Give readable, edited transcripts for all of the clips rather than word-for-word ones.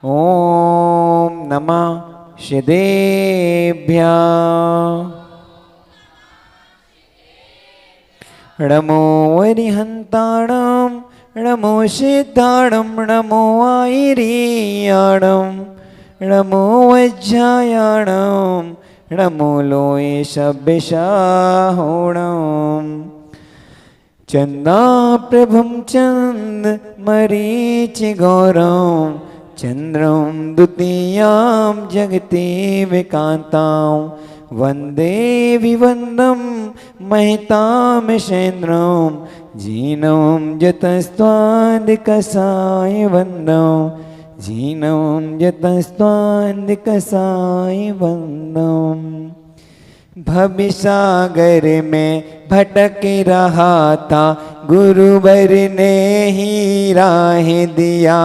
ओम नमः शिवेभ्यः। नमो वरिहन्ताणं नमो सिद्धाणं नमो आयिरीयाणं नमो वज्रायाणं नमो लोये सभ्यसाहोणं। चन्दाप्रभं चन्द मरीचिगौरं चन्द्रं द्वितीयां जगति विकान्तां वन्दे विवन्दं महितामशेन्द्रं जीनं जतस्त्वान्दिकसाय वन्दं जीनं जतस्त्वान्दिकसाय वन्दम्। भवसागर में भटक रहा था गुरुवर ने ही राह दिया,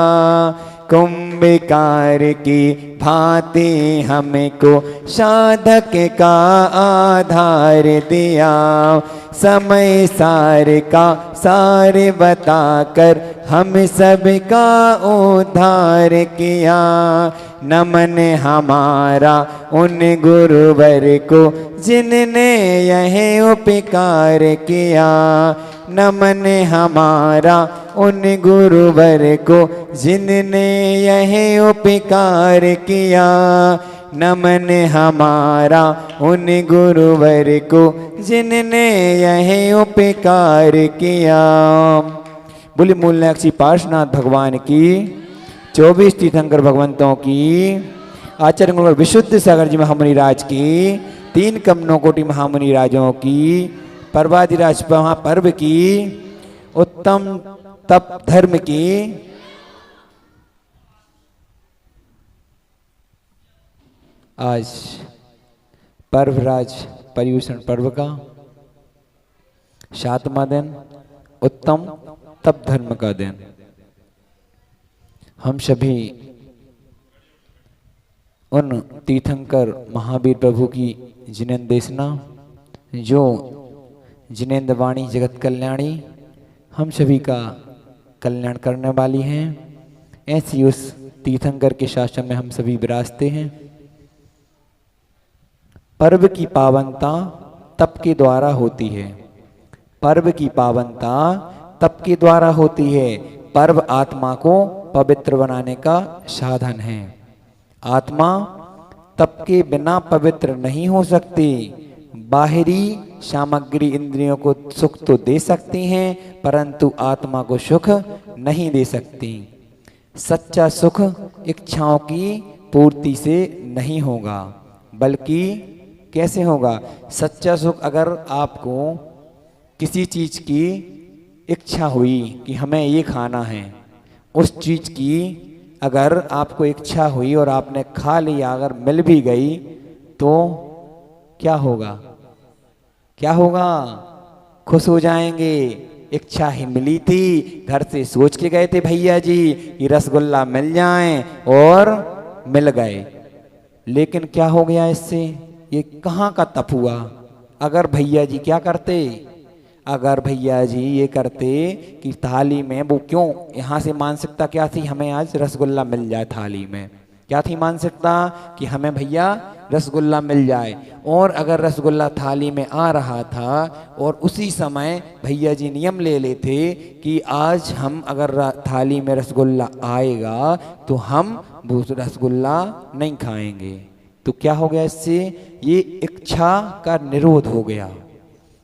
कुंभकार की भांति हमको साधक का आधार दिया। समय सार का सार बताकर हम सबका उद्धार किया। नमन हमारा उन गुरुवर को जिनने यह उपकार किया। नमन हमारा उन गुरुवर को जिनने यह उपकार किया। नमन हमारा उन गुरुवर को जिनने यह उपकार किया। बोले मूलनायक पार्श्वनाथ भगवान की, 24 तीर्थंकर भगवंतों की, आचार्य गुरुवर विशुद्ध सागर जी महामुनि राज की, 3 कमनों कोटि महामुनि राजों की, पर्वादिराज महापर्व की, उत्तम तप धर्म की, आज पर्वराज पर्यूषण पर्व का 7वां दिन, उत्तम तप धर्म का दिन। हम सभी उन तीर्थंकर महावीर प्रभु की जिनेन्द्र देशना, जो जिनेन्द्र वाणी जगत कल्याणी, हम सभी का कल्याण करने वाली हैं, ऐसी उस तीर्थंकर के शासन में हम सभी विराजते हैं। पर्व की पावनता तप के द्वारा होती है। पर्व की पावनता तप के द्वारा होती है। पर्व आत्मा को पवित्र बनाने का साधन है। आत्मा तप के बिना पवित्र नहीं हो सकती। बाहरी सामग्री इंद्रियों को सुख तो दे सकती हैं, परंतु आत्मा को सुख नहीं दे सकती। सच्चा सुख इच्छाओं की पूर्ति से नहीं होगा, बल्कि कैसे होगा? सच्चा सुख, अगर आपको किसी चीज की इच्छा हुई कि हमें ये खाना है, उस चीज की अगर आपको इच्छा हुई और आपने खा लिया, अगर मिल भी गई तो क्या होगा? क्या होगा? खुश हो जाएंगे। इच्छा ही मिली थी, घर से सोच के गए थे भैया जी कि रसगुल्ला मिल जाए और मिल गए, लेकिन क्या हो गया इससे? ये कहाँ का तप हुआ? अगर भैया जी क्या करते, अगर भैया जी ये करते कि थाली में, वो क्यों, यहाँ से मानसिकता क्या थी, हमें आज रसगुल्ला मिल जाए थाली में, क्या थी मानसिकता कि हमें भैया रसगुल्ला मिल जाए। और अगर रसगुल्ला थाली में आ रहा था और उसी समय भैया जी नियम ले लेते कि आज हम अगर थाली में रसगुल्ला आएगा तो हम वो रसगुल्ला नहीं खाएंगे, तो क्या हो गया इससे? ये इच्छा का निरोध हो गया।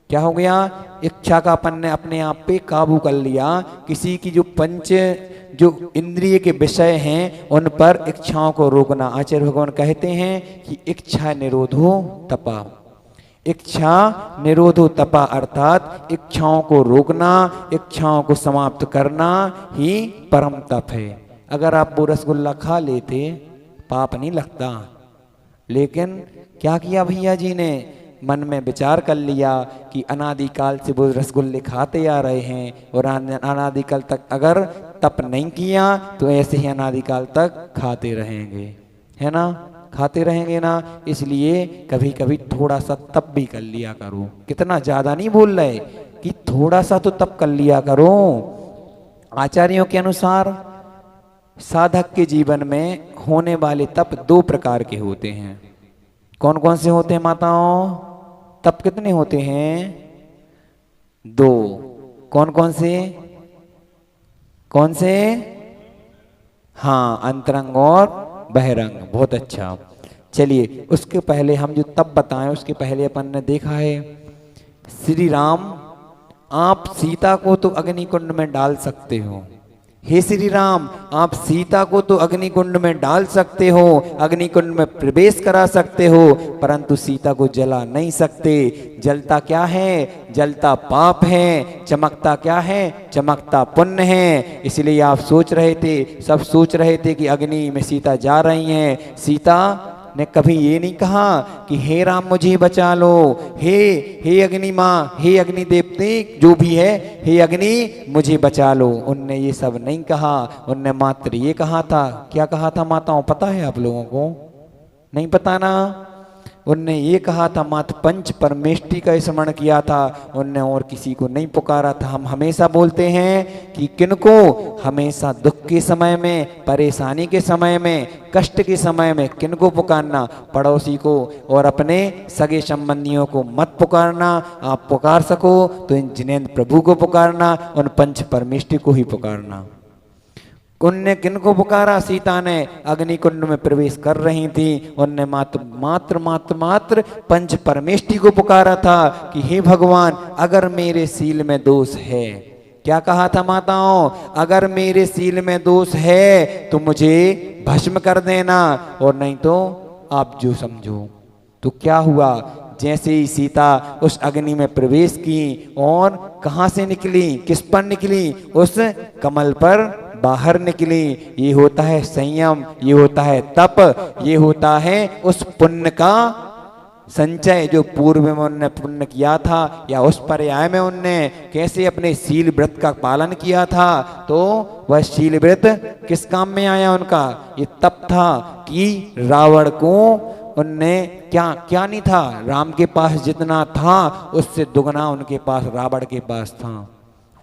क्या हो गया? इच्छा का अपन ने अपने आप पे काबू कर लिया। किसी की जो इंद्रिय के विषय हैं उन पर इच्छाओं को रोकना। आचार्य भगवान कहते हैं कि इच्छा निरोधो तपा। इच्छा निरोधो तपा अर्थात इच्छाओं को रोकना, इच्छाओं को समाप्त करना ही परम तप है। अगर आप वो रसगुल्ला खा लेते पाप नहीं लगता, लेकिन क्या किया भैया जी ने? मन में विचार कर लिया कि अनादिकाल से वो रसगुल्ले खाते आ रहे हैं और अनादिकाल तक अगर तप नहीं किया तो ऐसे ही अनादिकाल तक खाते रहेंगे, है ना? खाते रहेंगे ना। इसलिए कभी कभी थोड़ा सा तप भी कर लिया करो। कितना ज्यादा नहीं बोल रहे कि थोड़ा सा तो तप कर लिया करो। आचार्यों के अनुसार साधक के जीवन में होने वाले तप दो प्रकार के होते हैं। कौन कौन से होते हैं माताओं? तप कितने होते हैं? दो। कौन कौन से? कौन से? हाँ, अंतरंग और बहिरंग। बहुत अच्छा। चलिए, उसके पहले हम जो तप बताएं उसके पहले अपन ने देखा है, श्री राम आप सीता को तो अग्निकुंड में डाल सकते हो। हे श्री राम, आप सीता को तो अग्निकुंड में डाल सकते हो, अग्निकुंड में प्रवेश करा सकते हो, परंतु सीता को जला नहीं सकते। जलता क्या है? जलता पाप है। चमकता क्या है? चमकता पुण्य है। इसलिए आप सोच रहे थे, सब सोच रहे थे कि अग्नि में सीता जा रही हैं। सीता ने कभी ये नहीं कहा कि हे राम मुझे बचा लो, हे अग्नि माँ, हे अग्नि देवते जो भी है, हे अग्नि मुझे बचा लो। उनने ये सब नहीं कहा। उनने मात्र ये कहा था। क्या कहा था माताओं, पता है आप लोगों को? नहीं पता ना? उनने ये कहा था, मात्र पंच परमेष्टि का स्मरण किया था। उनने और किसी को नहीं पुकारा था। हम हमेशा बोलते हैं कि किनको? हमेशा दुख के समय में, परेशानी के समय में, कष्ट के समय में किनको पुकारना? पड़ोसी को और अपने सगे संबंधियों को मत पुकारना। आप पुकार सको तो इन जिनेंद्र प्रभु को पुकारना, उन पंच परमेष्टि को ही पुकारना। उनने किनको पुकारा? सीता ने अग्निकुंड में प्रवेश कर रही थी, उनने मात्र पंच परमेष्टि को पुकारा था कि हे भगवान, अगर मेरे सील में दोष है, क्या कहा था माताओं? अगर मेरे सील में दोष है तो मुझे भस्म कर देना, और नहीं तो आप जो समझो। तो क्या हुआ? जैसे ही सीता उस अग्नि में प्रवेश की और कहां से निकली? किस पर निकली? उस कमल पर बाहर निकली। ये होता है संयम, ये होता है तप, ये होता है उस पुण्य का संचय जो पूर्व में उनने पुण्य किया था, या उस पर्याय में उनने कैसे अपने शील व्रत का पालन किया था। तो वह शील व्रत किस काम में आया उनका? ये तप था कि रावण को उनने क्या नहीं था, राम के पास जितना था उससे दुगना उनके पास रावण के पास था।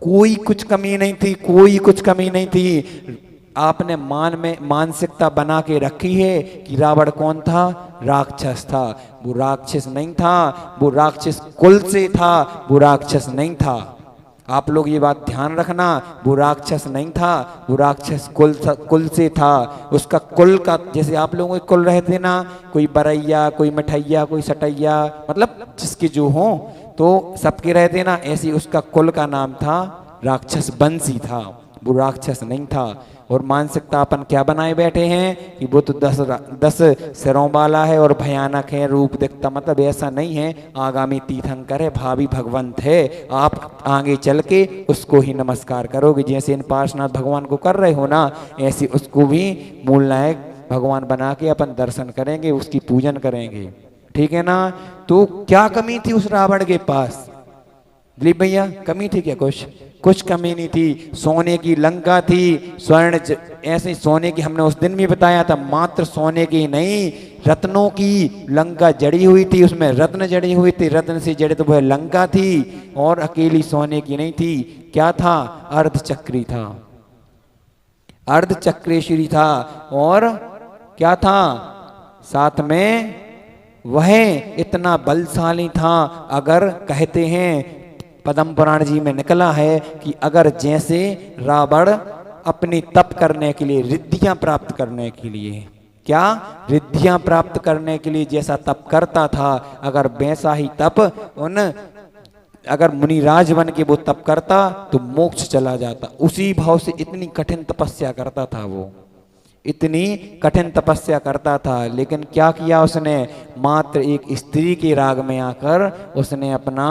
कोई कुछ कमी नहीं थी, कोई कुछ कमी नहीं थी। आपने मानसिकता बना के रखी है कि रावण कौन था? राक्षस था। वो राक्षस नहीं था, वो राक्षस कुल से था, वो राक्षस नहीं था। आप लोग ये बात ध्यान रखना, वो राक्षस नहीं था, वो राक्षस कुल से था। उसका कुल का, जैसे आप लोगों के कुल रहते ना, कोई बरैया, कोई मिठैया, कोई सटैया, मतलब जिसके जो हो तो सबके रहते ना, ऐसी उसका कुल का नाम था राक्षस वंशी था। वो राक्षस नहीं था। और मानसिकता अपन क्या बनाए बैठे हैं कि वो तो 10 सिरों वाला है और भयानक है, रूप दिखता, मतलब ऐसा नहीं है। आगामी तीर्थंकर है, भावी भगवंत है। आप आगे चल के उसको ही नमस्कार करोगे। जैसे इन पार्श्वनाथ भगवान को कर रहे हो ना, ऐसे उसको भी मूल नायक भगवान बना के अपन दर्शन करेंगे, उसकी पूजन करेंगे। ठीक है ना? तो क्या कमी थी उस रावण के पास? दिलीप भैया, कमी थी क्या? कुछ कमी नहीं थी। सोने की लंका थी, स्वर्ण ऐसे सोने की, हमने उस दिन भी बताया था, मात्र सोने की नहीं, रत्नों की लंका जड़ी हुई थी, उसमें रत्न जड़ी हुई थी, रत्न से जड़े तो वह लंका थी। और अकेली सोने की नहीं थी। क्या था? अर्धचक्री था, अर्धचक्रेश्वरी था। और क्या था? साथ में वह इतना बलशाली था, अगर कहते हैं पद्म पुराण जी में निकला है कि अगर जैसे रावण अपनी तप करने के लिए, रिद्धियां प्राप्त करने के लिए, क्या रिद्धियां प्राप्त करने के लिए जैसा तप करता था, अगर वैसा ही तप अगर मुनिराज बन के वो तप करता तो मोक्ष चला जाता। उसी भाव से इतनी कठिन तपस्या करता था वो, इतनी कठिन तपस्या करता था। लेकिन क्या किया उसने? मात्र एक स्त्री के राग में आकर उसने अपना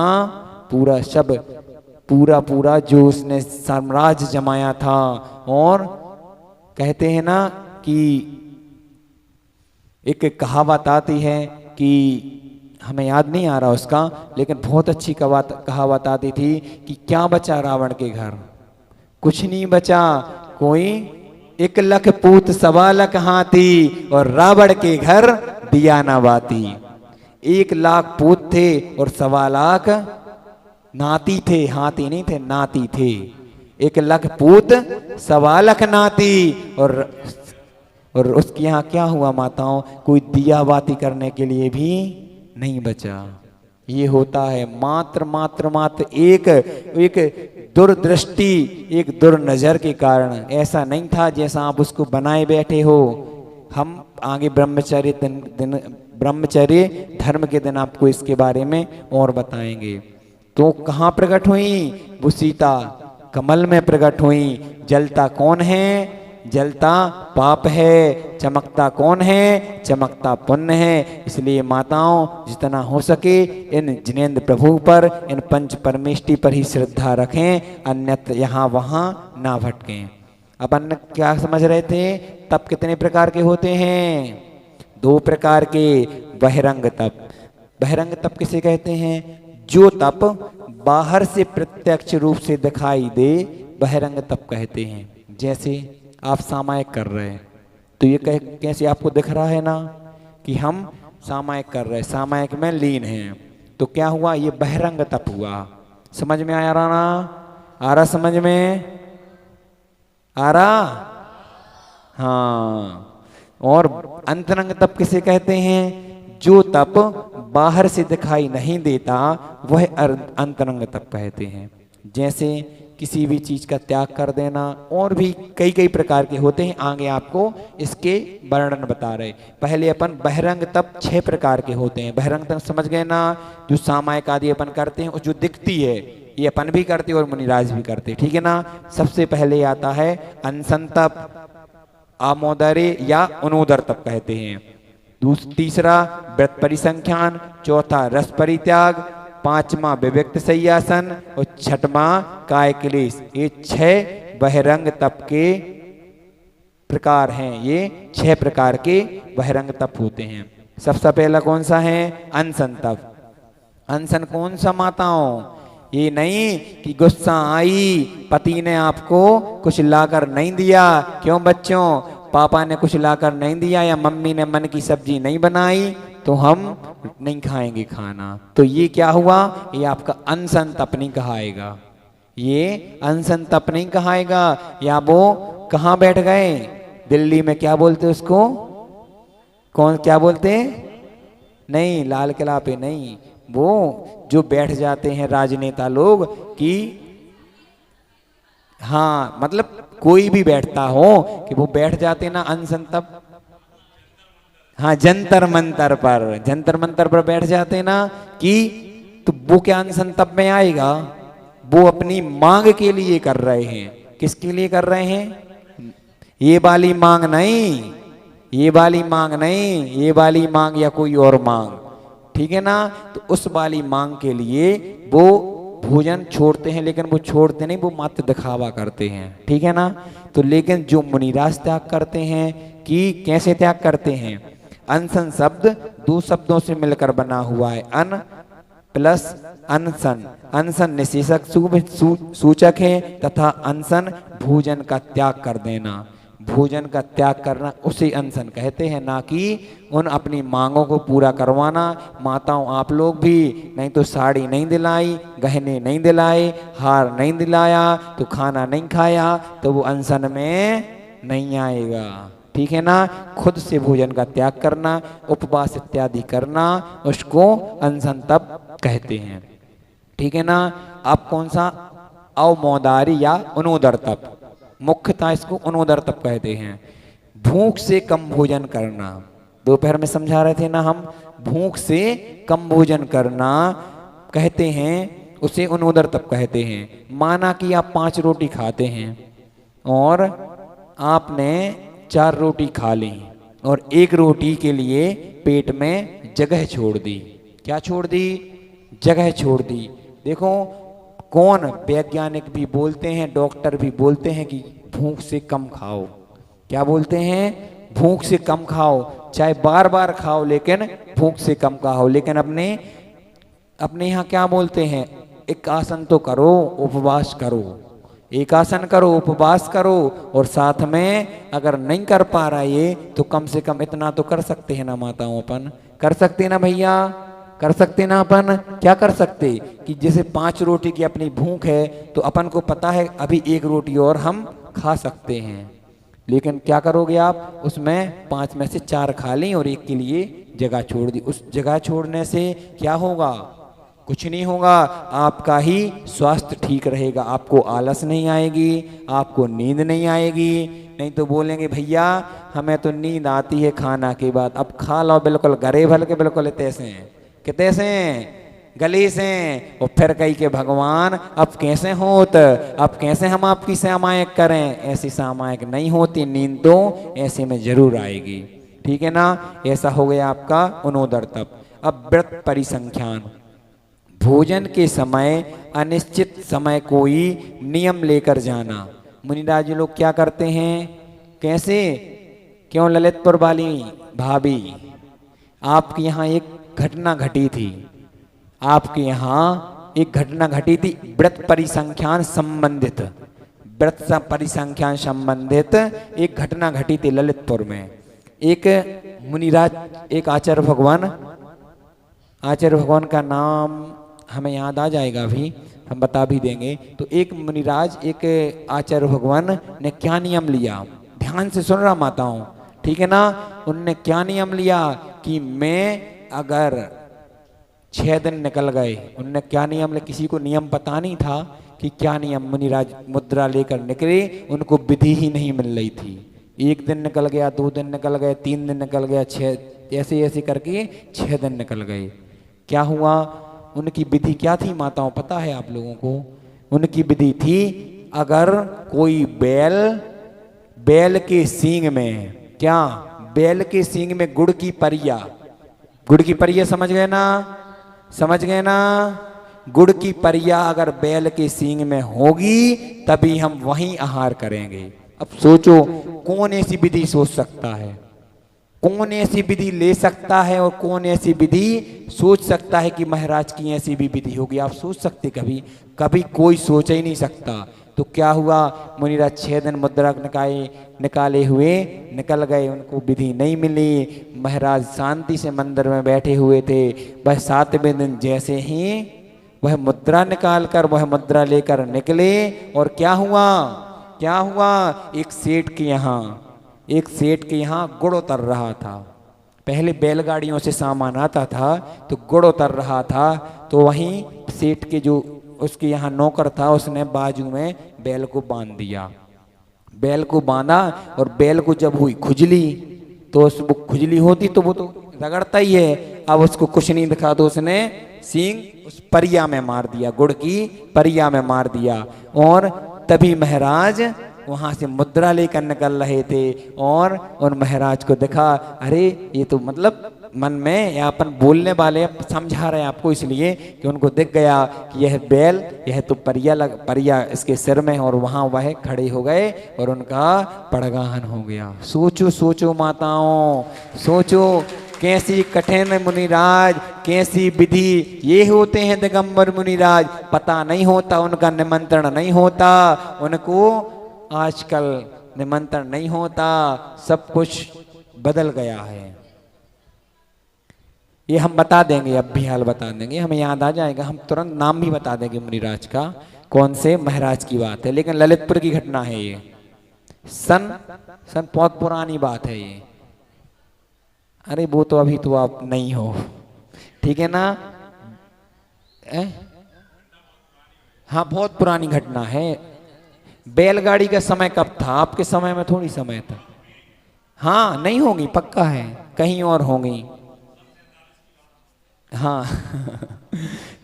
पूरा जो उसने साम्राज्य जमाया था। और कहते हैं ना कि एक कहावत आती है कि हमें याद नहीं आ रहा उसका, लेकिन बहुत अच्छी कहावत आती थी कि क्या बचा रावण के घर? कुछ नहीं बचा। कोई 1 लाख पूत 1.25 लाख हाथी, और रावण के घर दिया ना बाती। 1 लाख पूत थे और 1.25 लाख नाती थे, हाथी नहीं थे, नाती थे। एक लख पूत सवा लख नाती। और उसके यहाँ क्या हुआ माताओं, कोई दिया बाती करने के लिए भी नहीं बचा। ये होता है मात्र मात्र मात्र एक दूरदृष्टि, एक दुर्नजर के कारण। ऐसा नहीं था जैसा आप उसको बनाए बैठे हो। हम आगे ब्रह्मचर्य धर्म के दिन आपको इसके बारे में और बताएंगे। तो कहाँ प्रकट हुई वो सीता? कमल में प्रकट हुई। जलता कौन है? जलता पाप है। चमकता कौन है? चमकता पुण्य है। इसलिए माताओं जितना हो सके इन जिनेंद्र प्रभु पर, इन पंच परमेष्टि पर ही श्रद्धा रखें, अन्यत्र यहाँ वहाँ ना भटकें। अपन क्या समझ रहे थे? तप कितने प्रकार के होते हैं? 2 प्रकार के। बहिरंग तप। बहिरंग तप किसे कहते हैं? जो तप बाहर से प्रत्यक्ष रूप से दिखाई दे, बहिरंग तप कहते हैं। जैसे आप सामायिक कर रहे हैं तो ये कैसे आपको दिख रहा है ना कि हम सामायिक कर रहे हैं, सामायिक में लीन हैं, तो क्या हुआ? ये बहिरंग तप हुआ। समझ में आया रहा ना? आ रहा समझ में? आ रहा? हाँ। और अंतरंग तप किसे कहते हैं? जो तप बाहर से दिखाई नहीं देता वह अंतरंग तप कहते हैं। जैसे किसी भी चीज का त्याग कर देना, और भी कई कई प्रकार के होते हैं। आगे आपको इसके वर्णन बता रहे। पहले अपन बहिरंग तप 6 प्रकार के होते हैं। बहिरंग तप समझ गए ना? जो सामायिक आदि अपन करते हैं और जो दिखती है, ये अपन भी करते और मुनिराज भी करते, ठीक है ना? सबसे पहले आता है अनशन तप, आमोदरे या अनुदर तप कहते हैं। तीसरा व्रत परिसंख्यान, चौथा रस परित्याग, पांचवा विविक्त सय्यासन और छठवां काय क्लेश। ये 6 बहिरंग तप के प्रकार हैं। ये 6 प्रकार के बहिरंग तप होते हैं। सबसे पहला कौन सा है? अनशन तप। अनशन कौन सा माताओं? ये नहीं कि गुस्सा आई, पति ने आपको कुछ लाकर नहीं दिया। क्यों बच्चों? पापा ने कुछ लाकर नहीं दिया या मम्मी ने मन की सब्जी नहीं बनाई तो हम नहीं खाएंगे खाना। तो ये क्या हुआ? ये आपका अनशन तप नहीं कहाएगा। ये अनशन तप नहीं कहाएगा। या वो कहाँ बैठ गए? दिल्ली में क्या बोलते उसको? कौन क्या बोलते? नहीं, लाल किला पे नहीं। वो जो बैठ जाते हैं राजनेता लोग कि हाँ, मतलब कोई भी बैठता हो कि वो बैठ जाते ना अनशन तप। हाँ, जंतर मंतर पर, जंतर मंतर पर बैठ जाते ना कि, तो वो क्या अनशन तप में आएगा? वो अपनी मांग के लिए कर रहे हैं। किसके लिए कर रहे हैं? ये वाली मांग नहीं, ये वाली मांग नहीं, ये वाली मांग या कोई और मांग, ठीक है ना? तो उस वाली मांग के लिए वो भोजन छोड़ते हैं, लेकिन वो छोड़ते नहीं, वो मात्र दिखावा करते हैं, ठीक है ना? तो लेकिन जो मुनिराज त्याग करते हैं कि कैसे त्याग करते हैं? अनशन शब्द 2 शब्दों से मिलकर बना हुआ है। अन प्लस अनशन। अनशन निषेधक सूचक है तथा अनशन भोजन का त्याग कर देना। भोजन का त्याग करना उसे अनशन कहते हैं, ना कि उन अपनी मांगों को पूरा करवाना। माताओं आप लोग भी नहीं तो साड़ी नहीं दिलाई, गहने नहीं दिलाए, हार नहीं दिलाया, तो खाना नहीं खाया, तो वो अनशन में नहीं आएगा, ठीक है ना? खुद से भोजन का त्याग करना, उपवास इत्यादि करना, उसको अनशन तप कहते हैं, ठीक है ना? अब कौन सा? अवमोदारी या अनुदर तप। मुख्यतः इसको अनुदर तप कहते हैं। भूख से कम भोजन करना। दोपहर में समझा रहे थे ना हम, भूख से कम भोजन करना कहते हैं, उसे अनुदर तप कहते हैं। माना कि आप 5 रोटी खाते हैं और आपने 4 रोटी खा ली और 1 रोटी के लिए पेट में जगह छोड़ दी। क्या छोड़ दी? जगह छोड़ दी। देखो, कौन वैज्ञानिक भी बोलते हैं, डॉक्टर भी बोलते हैं कि भूख से कम खाओ। क्या बोलते हैं? भूख से कम खाओ, चाहे बार बार खाओ, लेकिन भूख से कम खाओ। लेकिन अपने यहाँ क्या बोलते हैं? एक आसन तो करो, उपवास करो। एक आसन करो, उपवास करो, और साथ में अगर नहीं कर पा रहा ये, तो कम से कम इतना तो कर सकते हैं ना माताओं? अपन कर सकते हैं ना भैया? कर सकते ना अपन? क्या कर सकते कि जैसे 5 रोटी की अपनी भूख है तो अपन को पता है अभी 1 रोटी और हम खा सकते हैं, लेकिन क्या करोगे आप, उसमें 5 में से 4 खा ली और 1 के लिए जगह छोड़ दी। उस जगह छोड़ने से क्या होगा? कुछ नहीं होगा, आपका ही स्वास्थ्य ठीक रहेगा, आपको आलस नहीं आएगी, आपको नींद नहीं आएगी। नहीं तो बोलेंगे भैया हमें तो नींद आती है खाना के बाद, अब खा लो बिल्कुल गरे भल के बिल्कुल तैसे हैं, कितने से गली से। और फिर कही के भगवान अब कैसे होत, अब कैसे हम आपकी सामायिक करें? ऐसी सामायिक नहीं होती, नींद तो ऐसे में जरूर आएगी। ठीक है ना? ऐसा हो गया आपका उनोदर तप। अब व्रत परिसंख्यान, भोजन के समय अनिश्चित समय कोई नियम लेकर जाना। मुनिराज लोग क्या करते हैं, कैसे? क्यों ललितपुर वाली भाभी, आपके यहाँ एक घटना घटी थी, आपके यहाँ एक घटना घटी थी व्रत परिसंख्यान संबंधित, व्रत परिसंख्यान संबंधित एक घटना घटी थी ललितपुर में। एक मुनिराज, एक आचार्य भगवान का नाम हमें याद आ जाएगा, अभी हम बता भी देंगे। तो एक मुनिराज, एक आचार्य भगवान ने क्या नियम लिया, ध्यान से सुन रहा माताओं, ठीक है ना? उनने क्या नियम लिया कि मैं अगर 6 दिन निकल गए, उनने क्या नियम लिया, किसी को नियम पता नहीं था कि क्या नियम। मुनिराज मुद्रा लेकर निकले, उनको विधि ही नहीं मिल रही थी। 1 दिन निकल गया, 2 दिन निकल गए, 3 दिन निकल गया, 6, ऐसे ऐसे करके 6 दिन निकल गए। क्या हुआ? उनकी विधि क्या थी माताओं, पता है आप लोगों को? उनकी विधि थी, अगर कोई बैल के सींग में, क्या बैल के सींग में गुड़ की परिया, गुड़ की परिया समझ गए ना? समझ गए ना? गुड़ की परिया अगर बैल के सींग में होगी तभी हम वहीं आहार करेंगे। अब सोचो कौन ऐसी विधि सोच सकता है, कौन ऐसी विधि ले सकता है, और कौन ऐसी विधि सोच सकता है कि महाराज की ऐसी भी विधि होगी? आप सोच सकते? कभी कभी कोई सोच ही नहीं सकता। तो क्या हुआ, मुनिराज 6 दिन मुद्रा निकाले हुए निकल गए, उनको विधि नहीं मिली। महाराज शांति से मंदिर में बैठे हुए थे। वह 7वें दिन जैसे ही वह मुद्रा निकाल कर, वह मुद्रा लेकर निकले, और क्या हुआ, क्या हुआ, एक सेठ के यहाँ गुड़ उतर रहा था। पहले बैलगाड़ियों से सामान आता था तो गुड़ उतर रहा था, तो वहीं सेठ के जो उसके यहाँ नौकर था, उसने बाजू में बैल को बांध दिया। बैल को बांधा, और बैल को जब हुई खुजली, तो उसको खुजली होती तो वो तो रगड़ता ही है। अब उसको कुछ नहीं दिखा तो उसने सींग उस परिया में मार दिया, गुड़ की परिया में मार दिया। और तभी महाराज वहां से मुद्रा लेकर निकल रहे थे, और उन महाराज को देखा, अरे ये तो मतलब मन में, या अपन बोलने वाले समझा रहे हैं आपको, इसलिए कि उनको दिख गया कि यह बैल, यह तो परिया इसके सिर में, और वहां वह खड़े हो गए और उनका पड़गाहन हो गया। सोचो सोचो माताओं, सोचो कैसी कठिन मुनिराज, कैसी विधि। ये होते हैं दिगंबर मुनिराज, पता नहीं होता, उनका निमंत्रण नहीं होता, उनको आजकल निमंत्रण नहीं होता, सब कुछ बदल गया है। ये हम बता देंगे, अब भी हाल बता देंगे, हमें याद आ जाएगा, हम तुरंत नाम भी बता देंगे मुनिराज का, कौन से महाराज की बात है। लेकिन ललितपुर की घटना है ये, सन बहुत पुरानी बात है ये। अरे वो तो अभी तो आप नहीं हो, ठीक है ना? हाँ बहुत पुरानी घटना है। बैलगाड़ी का समय कब था? आपके समय में थोड़ी समय था। हाँ नहीं होगी, पक्का है, कहीं और होंगी। हाँ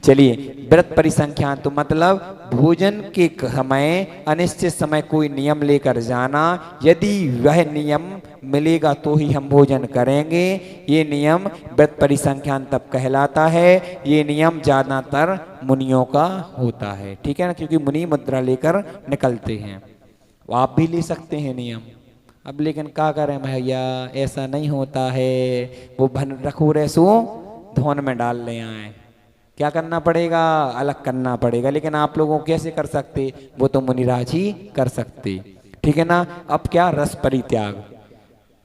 चलिए, व्रत परिसंख्यान तो मतलब भोजन के समय अनिश्चित समय कोई नियम लेकर जाना, यदि वह नियम मिलेगा तो ही हम भोजन करेंगे। ये नियम व्रत परिसंख्यान तब कहलाता है। ये नियम ज्यादातर मुनियों का होता है, ठीक है ना? क्योंकि मुनि मुद्रा लेकर निकलते हैं, आप भी ले सकते हैं नियम। अब लेकिन क्या करें भैया, ऐसा नहीं होता है, वो भन रखो रेसो धोन में डाल ले आए, क्या करना पड़ेगा? अलग करना पड़ेगा। लेकिन आप लोगों कैसे कर सकते? वो तो मुनिराज ही कर सकते, ठीक है ना? अब क्या, रस परित्याग,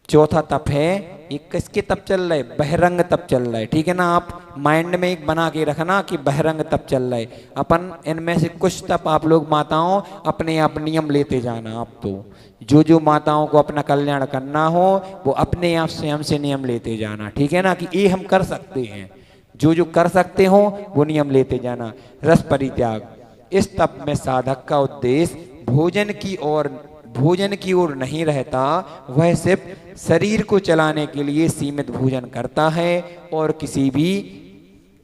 चौथा तप है ये किसके तप चल रहा है? बहिरंग तप चल रहा है। ठीक है ना, आप माइंड में एक बना के रखना कि बहिरंग तप चल रहा है। अपन इनमें से कुछ तप आप लोग माताओं अपने आप नियम लेते जाना। आप तो जो माताओं को अपना कल्याण करना हो वो अपने आप स्वयं से नियम लेते जाना। ठीक है ना, कि ये हम कर सकते हैं, जो कर सकते हो वो नियम लेते जाना। रस परित्याग, इस तप में साधक का उद्देश्य भोजन की ओर नहीं रहता, वह सिर्फ शरीर को चलाने के लिए सीमित भोजन करता है और किसी भी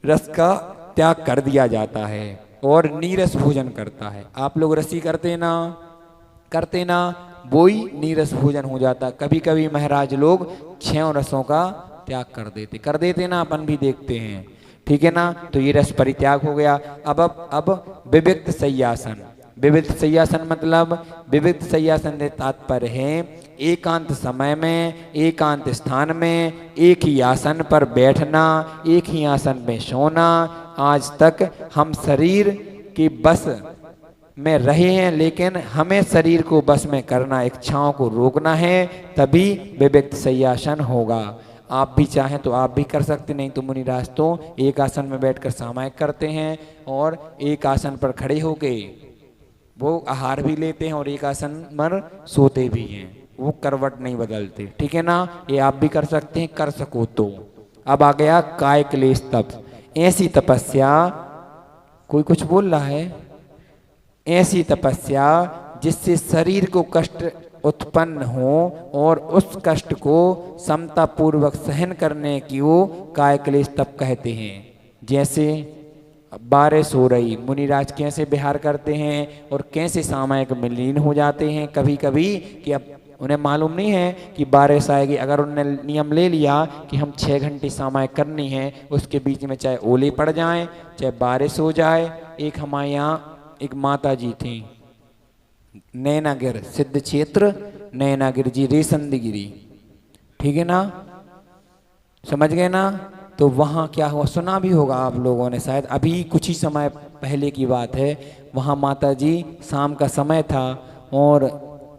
रस का त्याग कर दिया जाता है और नीरस भोजन करता है। आप लोग रसी करते ना वो ही नीरस भोजन हो जाता। कभी कभी महाराज लोग 6 रसों का त्याग कर देते ना, अपन भी देखते हैं। ठीक है ना, तो ये रस परित्याग हो गया। अब विविक्त शय्यासन। विविध शय्यासन मतलब विविध शय्यासन से तात्पर्य है एकांत समय में, एकांत स्थान में, एक ही आसन पर बैठना, एक ही आसन में सोना। आज तक हम शरीर की बस में रहे हैं, लेकिन हमें शरीर को बस में करना, इच्छाओं को रोकना है, तभी विविक्त शय्यासन होगा। आप भी चाहें तो आप भी कर सकते, नहीं तो मुनिराज तो एक आसन में बैठकर सामायिक करते हैं और एक आसन पर खड़े होके वो आहार भी लेते हैं और एक आसन पर सोते भी हैं, वो करवट नहीं बदलते। ठीक है ना, ये आप भी कर सकते हैं, कर सको तो। अब आ गया काय क्लेश तप। ऐसी तपस्या, कोई कुछ बोल रहा है? ऐसी तपस्या जिससे शरीर को कष्ट उत्पन्न हो और उस कष्ट को समता पूर्वक सहन करने की वो काय क्लेश तप कहते हैं। जैसे बारिश हो रही, मुनिराज कैसे विहार करते हैं और कैसे सामायिक में लीन हो जाते हैं कभी कभी, कि अब उन्हें मालूम नहीं है कि बारिश आएगी। अगर उन्होंने नियम ले लिया कि हम 6 घंटे सामायिक करनी है, उसके बीच में चाहे ओले पड़ जाएं, चाहे बारिश हो जाए। एक हमारे यहाँ एक माता जी थी, नैनागिर सिद्ध क्षेत्र, नैनागिर जी रेसंदगिरी। ठीक है ना, समझ गए ना? तो वहाँ क्या हुआ, सुना भी होगा आप लोगों ने शायद, अभी कुछ ही समय पहले की बात है। वहाँ माता जी, शाम का समय था और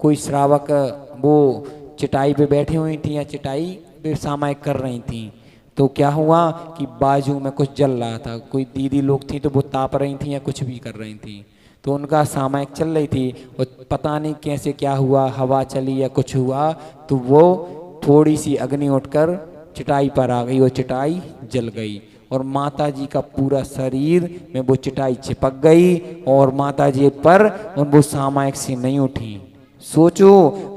कोई श्रावक वो चटाई पे बैठी हुई थी या चटाई पे सामायिक कर रही थी। तो क्या हुआ कि बाजू में कुछ जल रहा था, कोई दीदी लोग थी तो वो ताप रही थी या कुछ भी कर रही थी, तो उनका सामायिक चल रही थी और पता नहीं कैसे क्या हुआ, हवा चली या कुछ हुआ, तो वो थोड़ी सी अग्नि उठकर चटाई पर आ गई और चटाई जल गई और माता जी का पूरा शरीर में वो चटाई चिपक गई और माता जी पर वो सामायिक से नहीं उठी। सोचो,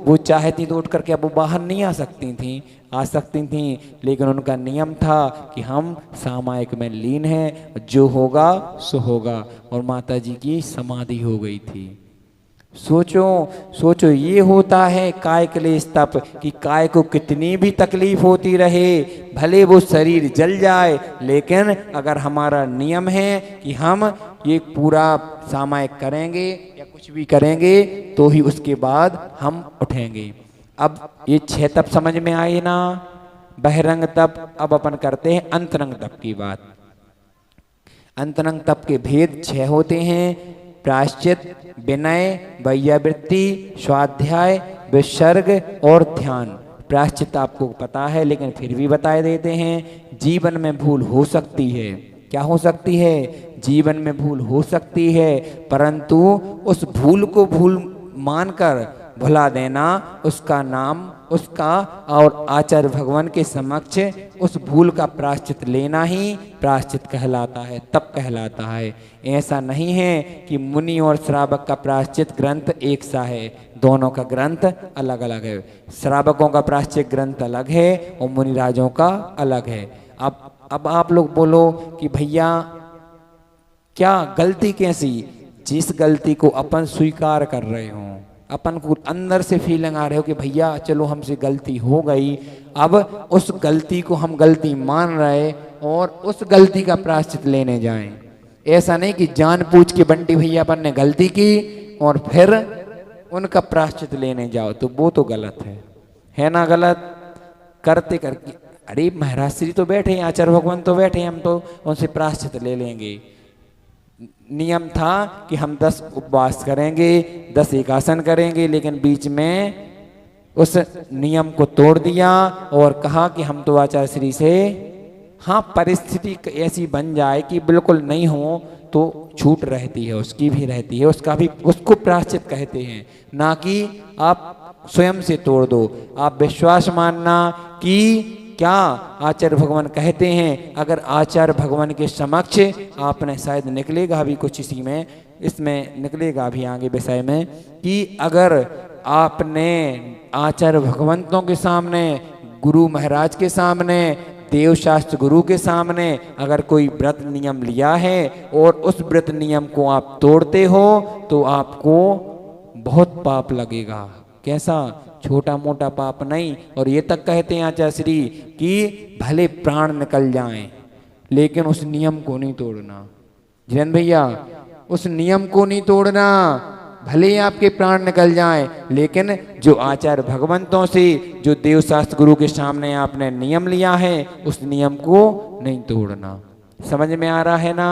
वो चाहती तो उठ करके अब वो बाहर नहीं आ सकती थी, लेकिन उनका नियम था कि हम सामायिक में लीन हैं, जो होगा सो होगा, और माता जी की समाधि हो गई थी। सोचो ये होता है काय क्लेश तप, कि काय को कितनी भी तकलीफ होती रहे, भले वो शरीर जल जाए, लेकिन अगर हमारा नियम है कि हम ये पूरा सामायिक करेंगे या कुछ भी करेंगे तो ही उसके बाद हम उठेंगे। अब ये 6 तप समझ में आए ना, बहिरंग तप। अब अपन करते हैं अंतरंग तप की बात। अंतरंग तप के भेद 6 होते हैं: प्रायश्चित, विनय, वैयावृत्ति, स्वाध्याय, विसर्ग और ध्यान। प्रायश्चित आपको पता है, लेकिन फिर भी बता देते हैं। जीवन में भूल हो सकती है, क्या हो सकती है? जीवन में भूल हो सकती है, परंतु उस भूल को भूल मानकर भुला देना, उसका नाम, उसका और आचार्य भगवान के समक्ष उस भूल का प्रायश्चित लेना ही प्रायश्चित कहलाता है, तप कहलाता है। ऐसा नहीं है कि मुनि और श्रावक का प्रायश्चित ग्रंथ एक सा है, दोनों का ग्रंथ अलग अलग है। श्रावकों का प्रायश्चित ग्रंथ अलग है और मुनिराजों का अलग है। अब आप लोग बोलो कि भैया क्या गलती कैसी? जिस गलती को अपन स्वीकार कर रहे हो, अपन को अंदर से फीलिंग आ रहे हो कि भैया चलो हमसे गलती हो गई, अब उस गलती को हम गलती मान रहे और उस गलती का प्रायश्चित लेने जाएं। ऐसा नहीं कि जान पूछ के बंटी भैया अपन ने गलती की और फिर उनका प्रायश्चित लेने जाओ, तो वो तो गलत है ना? गलत करते करके, अरे महाराज श्री तो बैठे हैं, आचार्य भगवान तो बैठे हैं, हम तो उनसे प्रायश्चित ले लेंगे। नियम था कि हम 10 उपवास करेंगे, 10 एकासन करेंगे, लेकिन बीच में उस नियम को तोड़ दिया और कहा कि हम तो आचार्य श्री से, हाँ परिस्थिति ऐसी बन जाए कि बिल्कुल नहीं हो तो छूट रहती है, उसकी भी रहती है, उसका भी, उसको प्रायश्चित कहते हैं, ना कि आप स्वयं से तोड़ दो। आप विश्वास मानना कि क्या आचार्य भगवान कहते हैं, अगर आचार्य भगवान के समक्ष आपने, शायद निकलेगा भी कुछ इसी में, इसमें निकलेगा भी आगे विषय में, कि अगर आपने आचार्य भगवंतों के सामने, गुरु महाराज के सामने, देव शास्त्र गुरु के सामने अगर कोई व्रत नियम लिया है और उस व्रत नियम को आप तोड़ते हो तो आपको बहुत पाप लगेगा। कैसा? छोटा मोटा पाप नहीं। और ये तक कहते हैं आचार्य श्री कि भले प्राण निकल जाएं लेकिन उस नियम को नहीं तोड़ना। जिनेंद्र भैया, उस नियम को नहीं तोड़ना, भले ही आपके प्राण निकल जाएं, लेकिन जो आचार्य भगवंतों से, जो देव शास्त्र गुरु के सामने आपने नियम लिया है, उस नियम को नहीं तोड़ना। समझ में आ रहा है ना?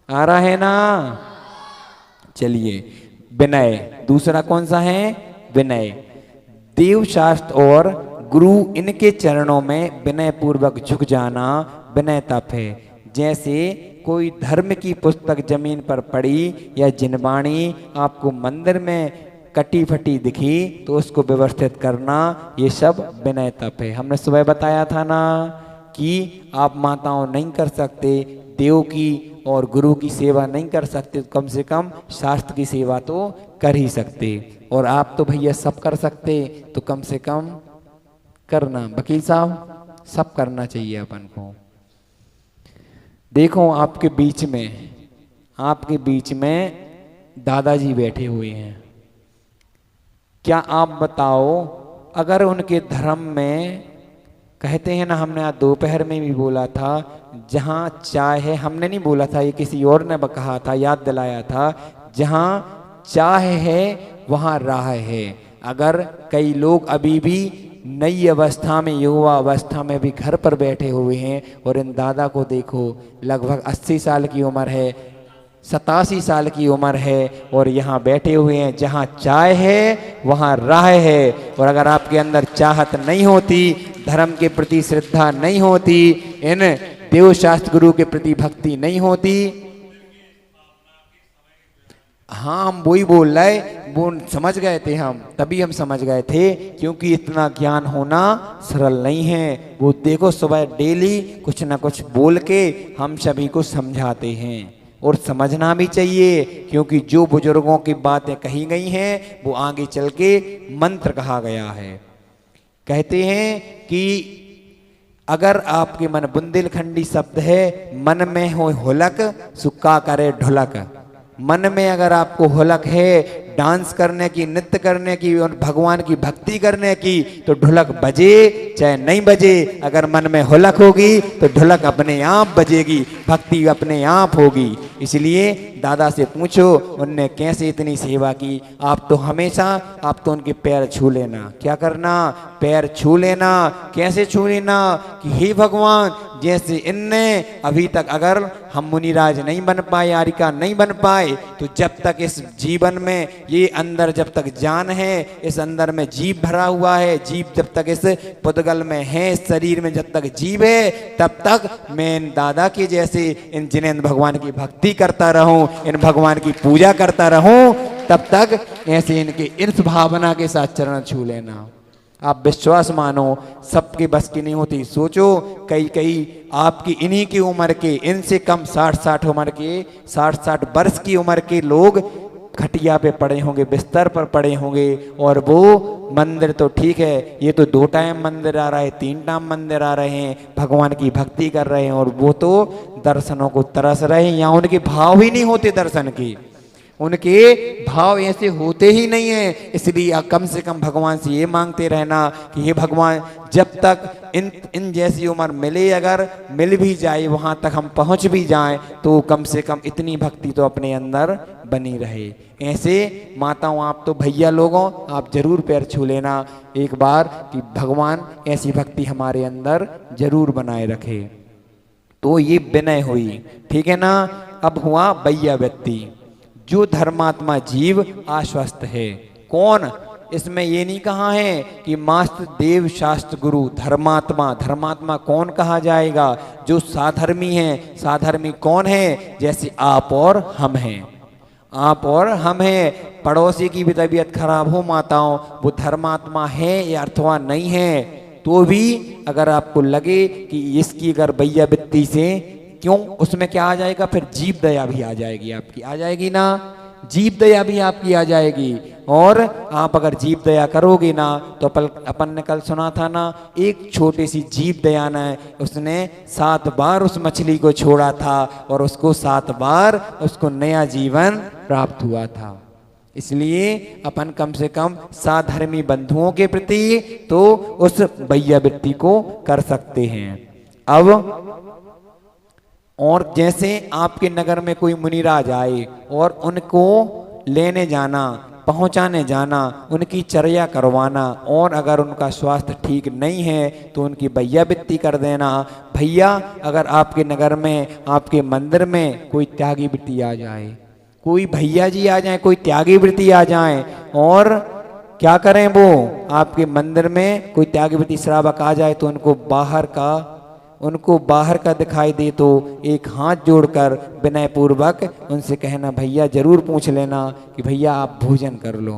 आ रहा है ना? चलिए, विनय दूसरा कौन सा है? विनय। देव शास्त्र और गुरु इनके चरणों में विनय पूर्वक झुक जाना विनय तप है। जैसे कोई धर्म की पुस्तक जमीन पर पड़ी या जिनवाणी आपको मंदिर में कटी फटी दिखी तो उसको व्यवस्थित करना, ये सब विनय तप है। हमने सुबह बताया था ना कि आप माताओं नहीं कर सकते, देव की और गुरु की सेवा नहीं कर सकते, तो कम से कम शास्त्र की सेवा तो कर ही सकते। और आप तो भैया सब कर सकते, तो कम से कम करना। वकील साहब, सब करना चाहिए अपन को। देखो आपके बीच में दादाजी बैठे हुए हैं। क्या आप बताओ, अगर उनके धर्म में कहते हैं ना, हमने आज दोपहर में भी बोला था, जहाँ चाय है, हमने नहीं बोला था, ये किसी और ने कहा था, याद दिलाया था, जहाँ चाह है वहाँ राह है। अगर कई लोग अभी भी नई अवस्था में, युवा अवस्था में भी घर पर बैठे हुए हैं, और इन दादा को देखो, लगभग 80 साल की उम्र है, 87 साल की उम्र है, और यहाँ बैठे हुए हैं। जहाँ चाय है वहाँ राह है। और अगर आपके अंदर चाहत नहीं होती, धर्म के प्रति श्रद्धा नहीं होती, इन देव शास्त्र गुरु के प्रति भक्ति नहीं होती, हाँ हम वही बोल रहे, वो समझ गए थे हम, तभी हम समझ गए थे, क्योंकि इतना ज्ञान होना सरल नहीं है। वो देखो सुबह डेली कुछ ना कुछ बोल के हम सभी को समझाते हैं, और समझना भी चाहिए, क्योंकि जो बुजुर्गों की बातें कही गई हैं वो आगे चल के मंत्र कहा गया है। कहते हैं कि अगर आपके मन, बुंदेलखंडी शब्द है, मन में हो हुलक सुक्का करे ढुलक। मन में अगर आपको हुलक है डांस करने की, नृत्य करने की और भगवान की भक्ति करने की, तो ढुलक बजे चाहे नहीं बजे। अगर मन में हुलक होगी तो ढुलक अपने आप बजेगी, भक्ति अपने आप होगी। इसलिए दादा से पूछो उनने कैसे इतनी सेवा की। आप तो हमेशा, आप तो उनके पैर छू लेना। क्या करना? पैर छू लेना। कैसे छू लेना? कि हे भगवान, जैसे इनने अभी तक, अगर हम मुनिराज नहीं बन पाए, आरिका नहीं बन पाए, तो जब तक इस जीवन में ये अंदर, जब तक जान है, इस अंदर में जीव भरा हुआ है, जीव जब तक इस पुद्गल में है, इस शरीर में जब तक जीव है, तब तक मैं इन दादा के जैसे, इन जिनेंद्र भगवान की भक्ति करता रहूं, इन भगवान की पूजा करता रहूं, तब तक ऐसे इनके इस भावना के साथ चरण छू लेना। आप विश्वास मानो, सबके बस की नहीं होती। सोचो कई आपकी इन्हीं की उम्र के, इनसे कम 60 उम्र के, 60 वर्ष की उम्र के लोग खटिया पे पड़े होंगे, बिस्तर पर पड़े होंगे, और वो मंदिर तो ठीक है, ये तो 2 टाइम मंदिर आ रहा है, 3 टाइम मंदिर आ रहे हैं, भगवान की भक्ति कर रहे हैं, और वो तो दर्शनों को तरस रहे हैं, या उनके भाव ही नहीं होते दर्शन की, उनके भाव ऐसे होते ही नहीं है। इसलिए कम से कम भगवान से ये मांगते रहना कि हे भगवान, जब तक इन जैसी उम्र मिले, अगर मिल भी जाए, वहाँ तक हम पहुँच भी जाएं, तो कम से कम इतनी भक्ति तो अपने अंदर बनी रहे। ऐसे माताओं, आप तो भैया लोगों, आप जरूर पैर छू लेना एक बार कि भगवान ऐसी भक्ति हमारे अंदर जरूर बनाए रखे। तो ये विनय हुई, ठीक है ना। अब हुआ बैया व्यक्ति, जो धर्मात्मा जीव आश्वस्त है। कौन? इसमें ये नहीं कहा है कि मास्टर देव शास्त्र गुरु धर्मात्मा। धर्मात्मा कौन कहा जाएगा? जो साधर्मी है। साधर्मी कौन है? जैसे आप और हम हैं। आप और हम हैं। पड़ोसी की भी तबीयत खराब हो माताओं, वो धर्मात्मा है या अथवा नहीं है, तो भी अगर आपको लगे कि इसकी अगर भैया वित्ती से क्यों, उसमें क्या आ जाएगा? फिर जीव दया भी आ जाएगी आपकी। आ जाएगी ना? जीव दया भी आपकी आ जाएगी। और आप अगर जीव दया करोगे ना, तो अपन ने कल सुना था ना, एक छोटी सी जीव दया ने उसने 7 बार उस मछली को छोड़ा था और उसको 7 बार उसको नया जीवन प्राप्त हुआ था। इसलिए अपन कम से कम साधर्मी बंधुओं के प्रति तो उस भैया वृत्ति को कर सकते हैं। अब और जैसे आपके नगर में कोई मुनिराज आए और उनको लेने जाना, पहुंचाने जाना, उनकी चर्या करवाना, और अगर उनका स्वास्थ्य ठीक नहीं है तो उनकी भैया वित्ती कर देना। भैया अगर आपके नगर में, आपके मंदिर में कोई त्यागी वृत्ति आ जाए, कोई भैया जी आ जाए, कोई त्यागी वृत्ति आ जाए, और क्या करें, वो आपके मंदिर में कोई त्यागी वृत्ति श्रावक आ जाए तो उनको बाहर का दिखाई दे तो एक हाथ जोड़कर विनय पूर्वक उनसे कहना, भैया जरूर पूछ लेना कि भैया आप भोजन कर लो।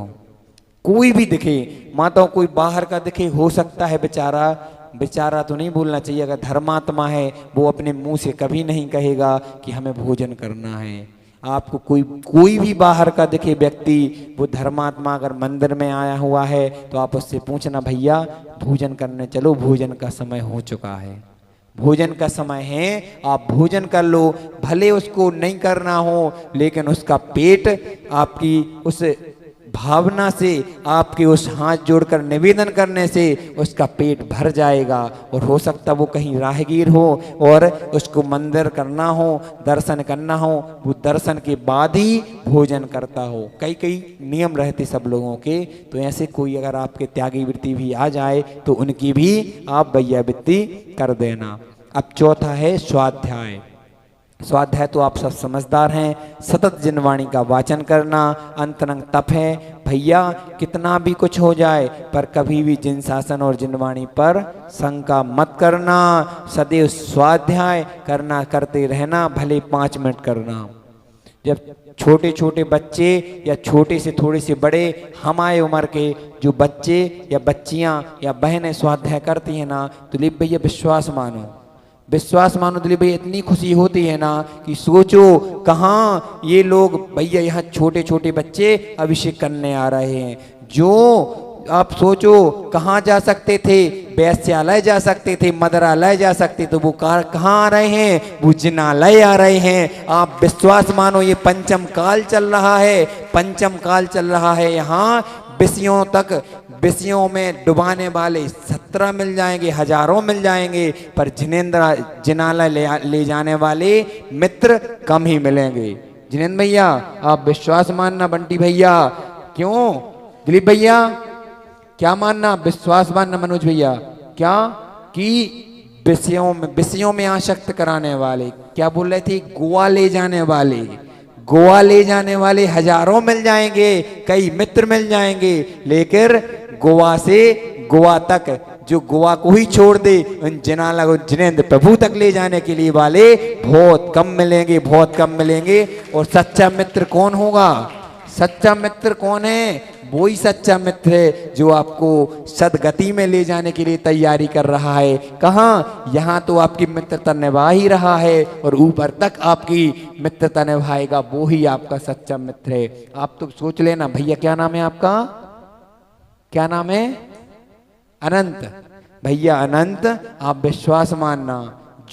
कोई भी दिखे, माताओं कोई बाहर का दिखे, हो सकता है बेचारा तो नहीं बोलना चाहिए। अगर धर्मात्मा है वो अपने मुंह से कभी नहीं कहेगा कि हमें भोजन करना है। आपको कोई भी बाहर का दिखे व्यक्ति, वो धर्मात्मा अगर मंदिर में आया हुआ है तो आप उससे पूछना, भैया भोजन करने चलो, भोजन का समय हो चुका है, भोजन का समय है, आप भोजन कर लो। भले उसको नहीं करना हो, लेकिन उसका पेट आपकी उस भावना से, आपके उस हाथ जोड़कर निवेदन करने से उसका पेट भर जाएगा। और हो सकता वो कहीं राहगीर हो और उसको मंदिर करना हो, दर्शन करना हो, वो दर्शन के बाद ही भोजन करता हो। कई नियम रहते सब लोगों के। तो ऐसे कोई अगर आपके त्यागी वृत्ति भी आ जाए तो उनकी भी आप भैया वृत्ति कर देना। अब चौथा है स्वाध्याय। स्वाध्याय तो आप सब समझदार हैं। सतत जिनवाणी का वाचन करना अंतरंग तप है। भैया कितना भी कुछ हो जाए पर कभी भी जिन शासन और जिनवाणी पर शंका मत करना। सदैव स्वाध्याय करते रहना, भले 5 मिनट करना। जब छोटे छोटे बच्चे या छोटे से थोड़े से बड़े हमारे उम्र के जो बच्चे या बच्चियां या बहनें स्वाध्याय करती हैं ना, तो ले भैया विश्वास मानो दिलीप भैया, इतनी खुशी होती है ना कि सोचो कहाँ ये लोग भैया यहाँ छोटे छोटे बच्चे अभिषेक करने आ रहे हैं। जो आप सोचो कहाँ जा सकते थे, वैश्यालय जा सकते थे, मदरालय जा सकते थे, वो कहाँ आ रहे हैं, वो जिनालय आ रहे हैं। आप विश्वास मानो, ये पंचम काल चल रहा है, पंचम काल चल रहा है। यहाँ विषयों में डुबाने वाले 17 मिल जाएंगे, हजारों मिल जाएंगे, पर जिनालय ले जाने वाले मित्र कम ही मिलेंगे। जिनेंद्र भैया आप विश्वास मानना, बंटी भैया क्यों, दिलीप भैया क्या मानना, विश्वास मानना, मनोज भैया क्या, कि विषयों में आसक्त कराने वाले, क्या बोल रहे थे, गोवा ले जाने वाले हजारों मिल जाएंगे, कई मित्र मिल जाएंगे, लेकिन गोवा से गोवा तक, जो गोवा को ही छोड़ दे, उन जिनाला को जिनेंद्र प्रभु तक ले जाने के लिए वाले बहुत कम मिलेंगे। और सच्चा मित्र कौन होगा, सच्चा मित्र कौन है, वही सच्चा मित्र है जो आपको सदगति में ले जाने के लिए तैयारी कर रहा है। कहाँ, यहाँ तो आपकी मित्रता निभा ही रहा है और ऊपर तक आपकी मित्रता निभाएगा, वो ही आपका सच्चा मित्र है। आप तो सोच लेना भैया, क्या नाम है आपका, क्या नाम है, अनंत भैया, अनंत। आप विश्वास मानना,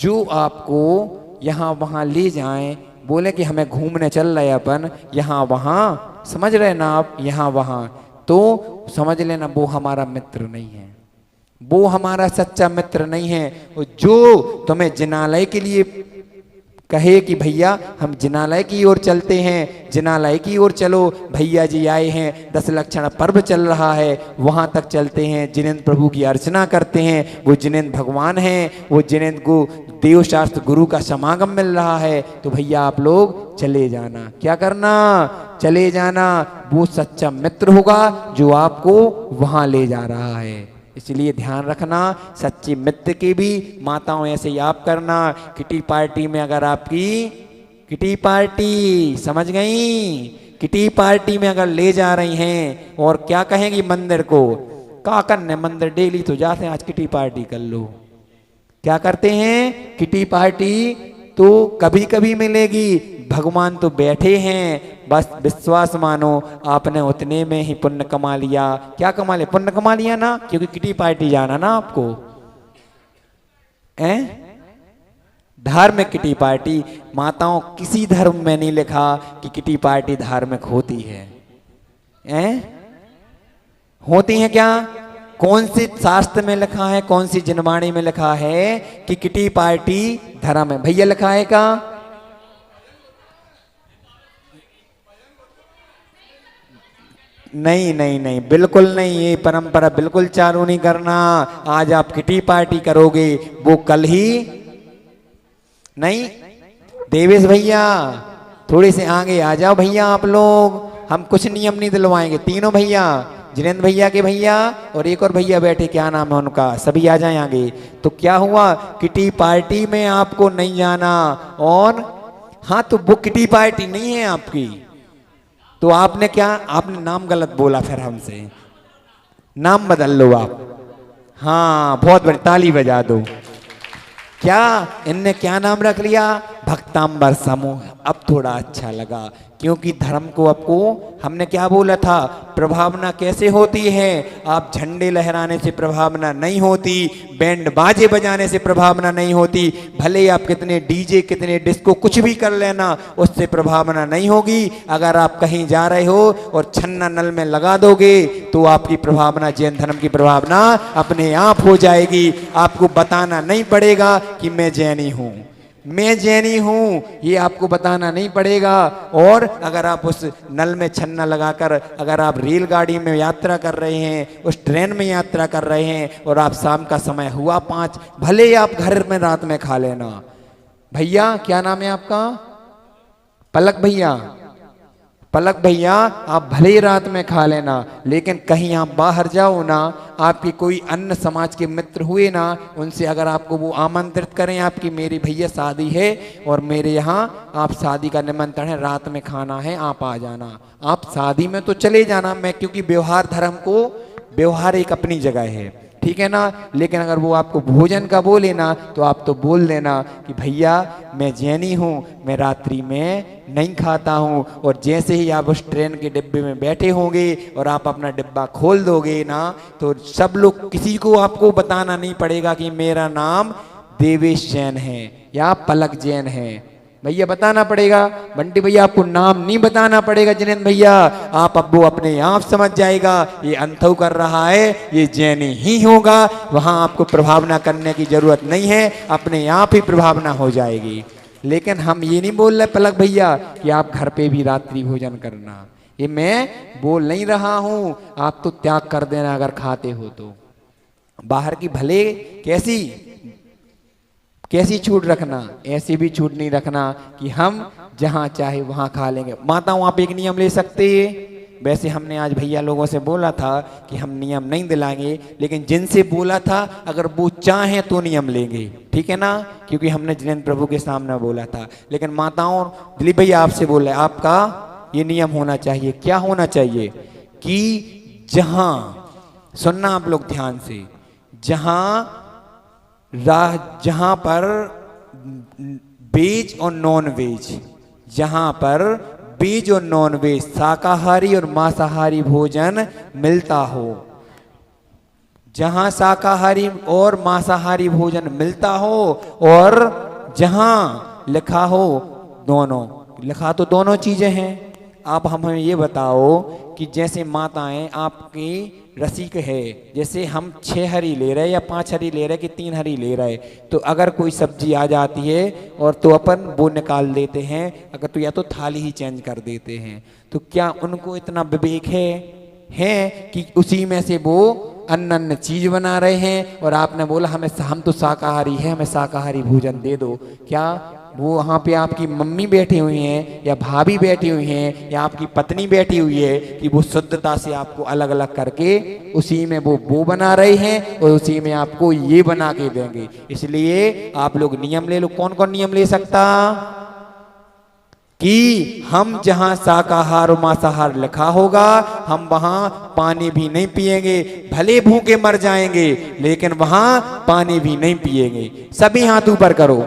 जो आपको यहाँ वहाँ ले जाएं, बोले कि हमें घूमने चल रहे अपन यहाँ वहाँ, समझ रहे ना आप, यहाँ वहाँ, तो समझ लेना वो हमारा मित्र नहीं है, वो हमारा सच्चा मित्र नहीं है। जो तुम्हें जिनालय के लिए कहे कि भैया हम जिनालय की ओर चलते हैं, जिनालय की ओर चलो, भैया जी आए हैं, 10 लक्षण पर्व चल रहा है, वहाँ तक चलते हैं, जिनेंद्र प्रभु की अर्चना करते हैं, वो जिनेंद्र भगवान हैं, वो जिनेंद्र को देव शास्त्र गुरु का समागम मिल रहा है तो भैया आप लोग चले जाना। क्या करना? चले जाना। वो सच्चा मित्र होगा जो आपको वहां ले जा रहा है। इसलिए ध्यान रखना, सच्चे मित्र के भी माताओं ऐसे ही आप करना। किटी पार्टी में अगर आपकी किटी पार्टी, समझ गई, किटी पार्टी में अगर ले जा रही हैं और क्या कहेंगी मंदिर को, का करने मंदिर डेली तो जाते हैं, आज किटी पार्टी कर लो। क्या करते हैं? किटी पार्टी तो कभी कभी मिलेगी, भगवान तो बैठे हैं, बस विश्वास मानो आपने उतने में ही पुण्य कमा लिया। क्या कमा लिया? पुण्य कमा लिया ना, क्योंकि किटी पार्टी जाना ना आपको। धार्मिक किटी पार्टी, माताओं किसी धर्म में नहीं लिखा कि किटी पार्टी धार्मिक होती है। होती है क्या? कौन से शास्त्र में लिखा है, कौन सी जनवाणी में लिखा है कि किटी पार्टी धर्म है? भैया लिखा है क्या? नहीं नहीं नहीं, बिल्कुल नहीं, ये परंपरा बिल्कुल चालू नहीं करना। आज आप किटी पार्टी करोगे, वो कल ही नहीं। देवेश भैया थोड़े से आगे आ जाओ भैया, आप लोग, हम कुछ नियम नहीं दिलवाएंगे। तीनों भैया, जिनेंद्र भैया के भैया और एक और भैया बैठे, क्या नाम है उनका, सभी आ जाए आगे। तो क्या हुआ, किटी पार्टी में आपको नहीं जाना। और हाँ, तो वो किटी पार्टी नहीं है आपकी, तो आपने क्या, आपने नाम गलत बोला, फिर हमसे नाम बदल लो आप। हाँ, बहुत बड़ी ताली बजा दो। क्या इनने क्या नाम रख लिया? भक्तांबर समूह। अब थोड़ा अच्छा लगा, क्योंकि धर्म को आपको हमने क्या बोला था, प्रभावना कैसे होती है? आप झंडे लहराने से प्रभावना नहीं होती, बैंड बाजे बजाने से प्रभावना नहीं होती, भले आप कितने डीजे कितने डिस्को कुछ भी कर लेना, उससे प्रभावना नहीं होगी। अगर आप कहीं जा रहे हो और छन्ना नल में लगा दोगे तो आपकी प्रभावना, जैन धर्म की प्रभावना अपने आप हो जाएगी। आपको बताना नहीं पड़ेगा कि मैं जैनी हूं, मैं जैनी हूं, ये आपको बताना नहीं पड़ेगा। और अगर आप उस नल में छन्ना लगाकर, अगर आप रेलगाड़ी में यात्रा कर रहे हैं, उस ट्रेन में यात्रा कर रहे हैं और आप शाम का समय हुआ 5, भले ही आप घर में रात में खा लेना। भैया क्या नाम है आपका? पलक भैया। पलक भैया, आप भले ही रात में खा लेना, लेकिन कहीं आप बाहर जाओ ना, आपके कोई अन्य समाज के मित्र हुए ना, उनसे अगर आपको वो आमंत्रित करें आपकी मेरी भैया शादी है और मेरे यहाँ आप शादी का निमंत्रण है, रात में खाना है, आप आ जाना। आप शादी में तो चले जाना, मैं क्योंकि व्यवहार धर्म को, व्यवहार एक अपनी जगह है, ठीक है ना। लेकिन अगर वो आपको भोजन का बोले ना, तो आप तो बोल देना कि भैया मैं जैनी हूँ, मैं रात्रि में नहीं खाता हूँ। और जैसे ही आप उस ट्रेन के डिब्बे में बैठे होंगे और आप अपना डिब्बा खोल दोगे ना, तो सब लोग, किसी को आपको बताना नहीं पड़ेगा कि मेरा नाम देवेश जैन है या पलक जैन है। भैया बताना पड़ेगा, बंटी भैया आपको नाम नहीं बताना पड़ेगा। जिनेंद्र भैया, आप अब वो अपने आप समझ जाएगा ये अंथऊ कर रहा है, ये जैनी ही होगा। वहां आपको प्रभावना करने की जरूरत नहीं है, अपने आप ही प्रभावना हो जाएगी। लेकिन हम ये नहीं बोल रहे पलक भैया कि आप घर पे भी रात्रि भोजन करना, ये मैं बोल नहीं रहा हूं। आप तो त्याग कर देना अगर खाते हो तो। बाहर की भले कैसी छूट रखना, ऐसी भी छूट नहीं रखना कि हम जहां चाहे वहां खा लेंगे। माताओं, आप एक नियम ले सकते हैं। वैसे हमने आज भैया लोगों से बोला था कि हम नियम नहीं दिलाएंगे, लेकिन जिनसे बोला था अगर वो चाहें तो नियम लेंगे, ठीक है ना, क्योंकि हमने जिनेंद्र प्रभु के सामने बोला था। लेकिन माताओं, दिलीप भैया आपसे बोल रहे, आपका ये नियम होना चाहिए। क्या होना चाहिए कि जहां, सुनना आप लोग ध्यान से, जहां पर वेज और नॉन वेज, जहां पर वेज और नॉन वेज, शाकाहारी और मांसाहारी भोजन मिलता हो, जहां शाकाहारी और मांसाहारी भोजन मिलता हो, और जहां लिखा हो दोनों, लिखा तो दोनों चीजें हैं। आप हमें ये बताओ कि जैसे माताएं आपकी रसिक है, जैसे हम 6 हरी ले रहे या 5 हरी ले रहे कि 3 हरी ले रहे, तो अगर कोई सब्जी आ जाती है और तो अपन वो निकाल देते हैं, अगर तो या तो थाली ही चेंज कर देते हैं, तो क्या उनको इतना विवेक है कि उसी में से वो अन्य अन्य चीज बना रहे हैं और आपने बोला हम तो शाकाहारी हैं, हमें शाकाहारी भोजन दे दो। क्या वो वहाँ पे आपकी मम्मी बैठी हुई हैं या भाभी बैठी हुई हैं या आपकी पत्नी बैठी हुई है कि वो शुद्धता से आपको अलग अलग करके उसी में वो बना रहे हैं और उसी में आपको ये बना के देंगे। इसलिए आप लोग नियम ले लो। कौन कौन नियम ले सकता कि हम जहां शाकाहार और मांसाहार लिखा होगा हम वहां पानी भी नहीं पिएंगे, भले भूखे मर जाएंगे लेकिन वहां पानी भी नहीं पिएंगे। सभी हाथ ऊपर करो,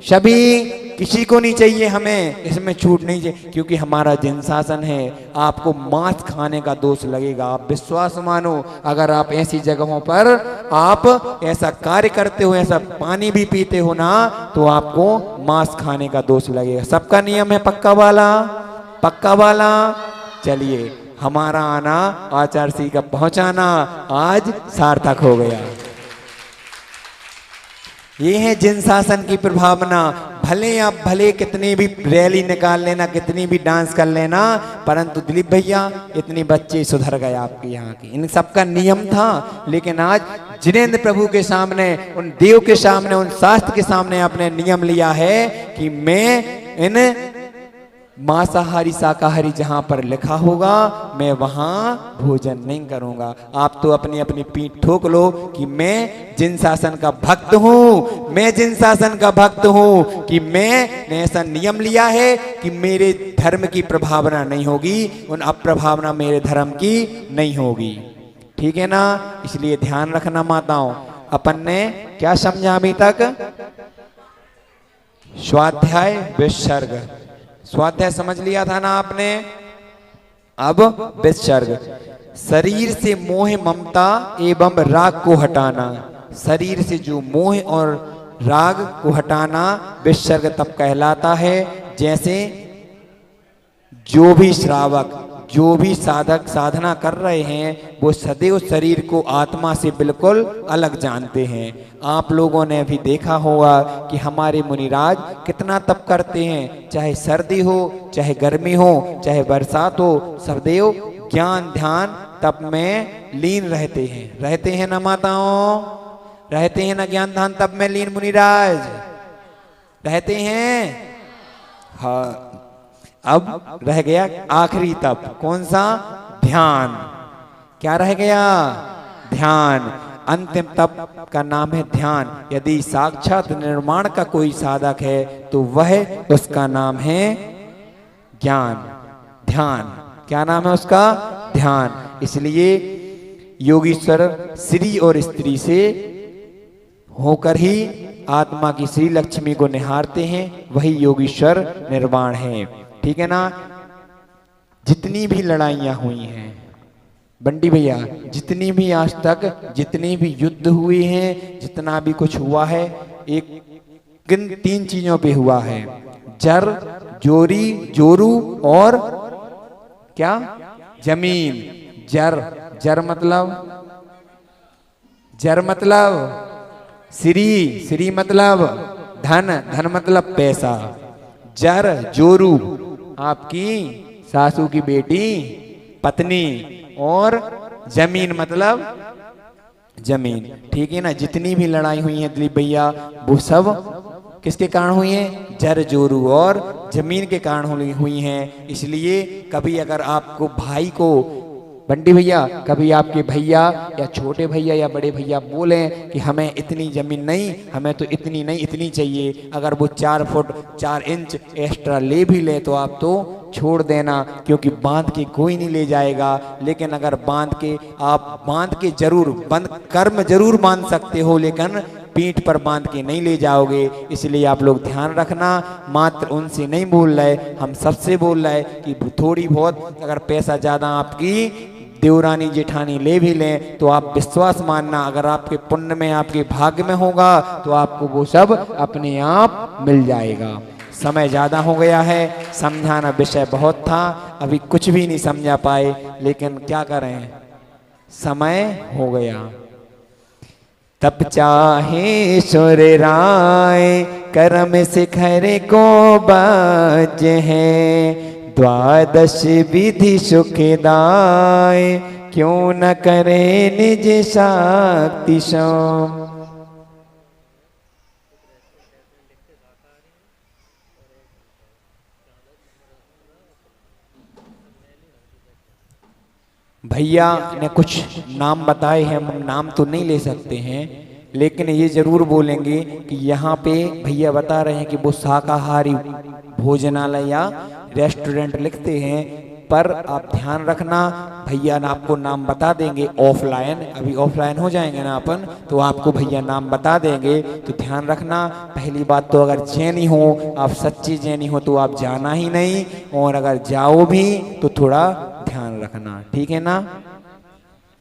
सभी, किसी को नहीं चाहिए, हमें इसमें छूट नहीं चाहिए, क्योंकि हमारा जिन शासन है। आपको मांस खाने का दोष लगेगा, आप विश्वास मानो, अगर आप ऐसी जगहों पर आप ऐसा कार्य करते हो, ऐसा पानी भी पीते हो ना, तो आपको मांस खाने का दोष लगेगा। सबका नियम है पक्का वाला, पक्का वाला। चलिए, हमारा आना आचार्य श्री का पहुंचाना आज सार्थक हो गया। ये है जिन शासन की प्रभावना। भले कितनी भी रैली निकाल लेना, कितनी भी डांस कर लेना, परंतु दिलीप भैया इतनी बच्चे सुधर गए आपके यहाँ की। इन सबका नियम था, लेकिन आज जिनेंद्र प्रभु के सामने, उन देव के सामने, उन शास्त्र के सामने आपने नियम लिया है कि मैं इन मांसाहारी शाकाहारी जहां पर लिखा होगा मैं वहां भोजन नहीं करूंगा। आप तो अपनी अपनी पीठ ठोक लो कि मैं जिन शासन का भक्त हूं, मैं जिन शासन का भक्त हूं कि मैंने ऐसा नियम लिया है कि मेरे धर्म की प्रभावना नहीं होगी, उन अप्रभावना मेरे धर्म की नहीं होगी। ठीक है ना? इसलिए ध्यान रखना माताओं। अपन ने क्या समझा अभी तक? स्वाध्याय विसर्ग, स्वाध्याय समझ लिया था ना आपने। अब विसर्ग, शरीर से मोह ममता एवं राग को हटाना। शरीर से जो मोह और राग को हटाना विसर्ग तब कहलाता है जैसे जो भी श्रावक, जो भी साधक साधना कर रहे हैं वो सदैव शरीर को आत्मा से बिल्कुल अलग जानते हैं। आप लोगों ने भी देखा होगा कि हमारे मुनिराज कितना तप करते हैं, चाहे सर्दी हो, चाहे गर्मी हो, चाहे बरसात हो, सदैव ज्ञान ध्यान तप में लीन रहते हैं ना माताओं? रहते हैं ना ज्ञान ध्यान तप में लीन मुनिराज? रहते हैं। हाँ, अब रह गया आखिरी तप, कौन सा? ध्यान। क्या रह गया? ध्यान। अंतिम तप का नाम है ध्यान। यदि साक्षात निर्माण का कोई साधक है तो वह, उसका नाम है ज्ञान ध्यान। क्या नाम है उसका? ध्यान। इसलिए योगीश्वर श्री और स्त्री से होकर ही आत्मा की श्री लक्ष्मी को निहारते हैं, वही योगीश्वर निर्वाण है। ठीक है ना? जितनी भी लड़ाइयां हुई हैं बंटी भैया, जितनी भी आज तक जितने भी युद्ध हुए हैं, जितना भी कुछ हुआ है, एक किन 3 चीजों पे हुआ है? जर, जोरी, जोरू और क्या? जमीन। जर मतलब श्री मतलब धन मतलब पैसा। जर जोरू आपकी सासू की बेटी पत्नी, और जमीन मतलब जमीन। ठीक है ना? जितनी भी लड़ाई हुई है दिलीप भैया वो सब किसके कारण हुई है? जर जोरू और जमीन के कारण हुई हैं। इसलिए कभी अगर आपको भाई को, बंटी भैया, कभी आपके भैया या छोटे भैया या बड़े भैया बोलें कि हमें इतनी जमीन नहीं, हमें तो इतनी नहीं इतनी चाहिए, अगर वो 4 फुट 4 इंच एक्स्ट्रा ले भी ले तो आप तो छोड़ देना, क्योंकि बांध के कोई नहीं ले जाएगा। लेकिन अगर आप बांध के जरूर कर्म जरूर बांध सकते हो, लेकिन पीठ पर बांध के नहीं ले जाओगे। इसलिए आप लोग ध्यान रखना, मात्र उनसे नहीं बोल रहे, हम सबसे बोल रहे कि थोड़ी बहुत अगर पैसा ज्यादा आपकी देवरानी जेठानी ले भी लें तो आप विश्वास मानना, अगर आपके पुण्य में, आपके भाग्य में होगा तो आपको वो सब अपने आप मिल जाएगा। समय ज़्यादा हो गया है, समझाना विषय बहुत था, अभी कुछ भी नहीं समझा पाए, लेकिन क्या करें, समय हो गया। तब चाहे सुर राय कर्म शिखर को बाज है, द्वादश विधि सुखदाय, क्यों न करे निज शक्ति सम। भैया ने कुछ नाम बताए हैं, हम नाम तो नहीं ले सकते हैं, लेकिन ये जरूर बोलेंगे कि यहाँ पे भैया बता रहे हैं कि वो शाकाहारी भोजनालय या रेस्टोरेंट लिखते हैं, पर आप ध्यान रखना भैया ना आपको नाम बता देंगे ऑफलाइन, अभी ऑफलाइन हो जाएंगे ना अपन, तो आपको भैया नाम बता देंगे, तो ध्यान रखना। पहली बात तो अगर जैनी हो, आप सच्ची जैनी हो तो आप जाना ही नहीं, और अगर जाओ भी तो थोड़ा ध्यान रखना, ठीक है ना।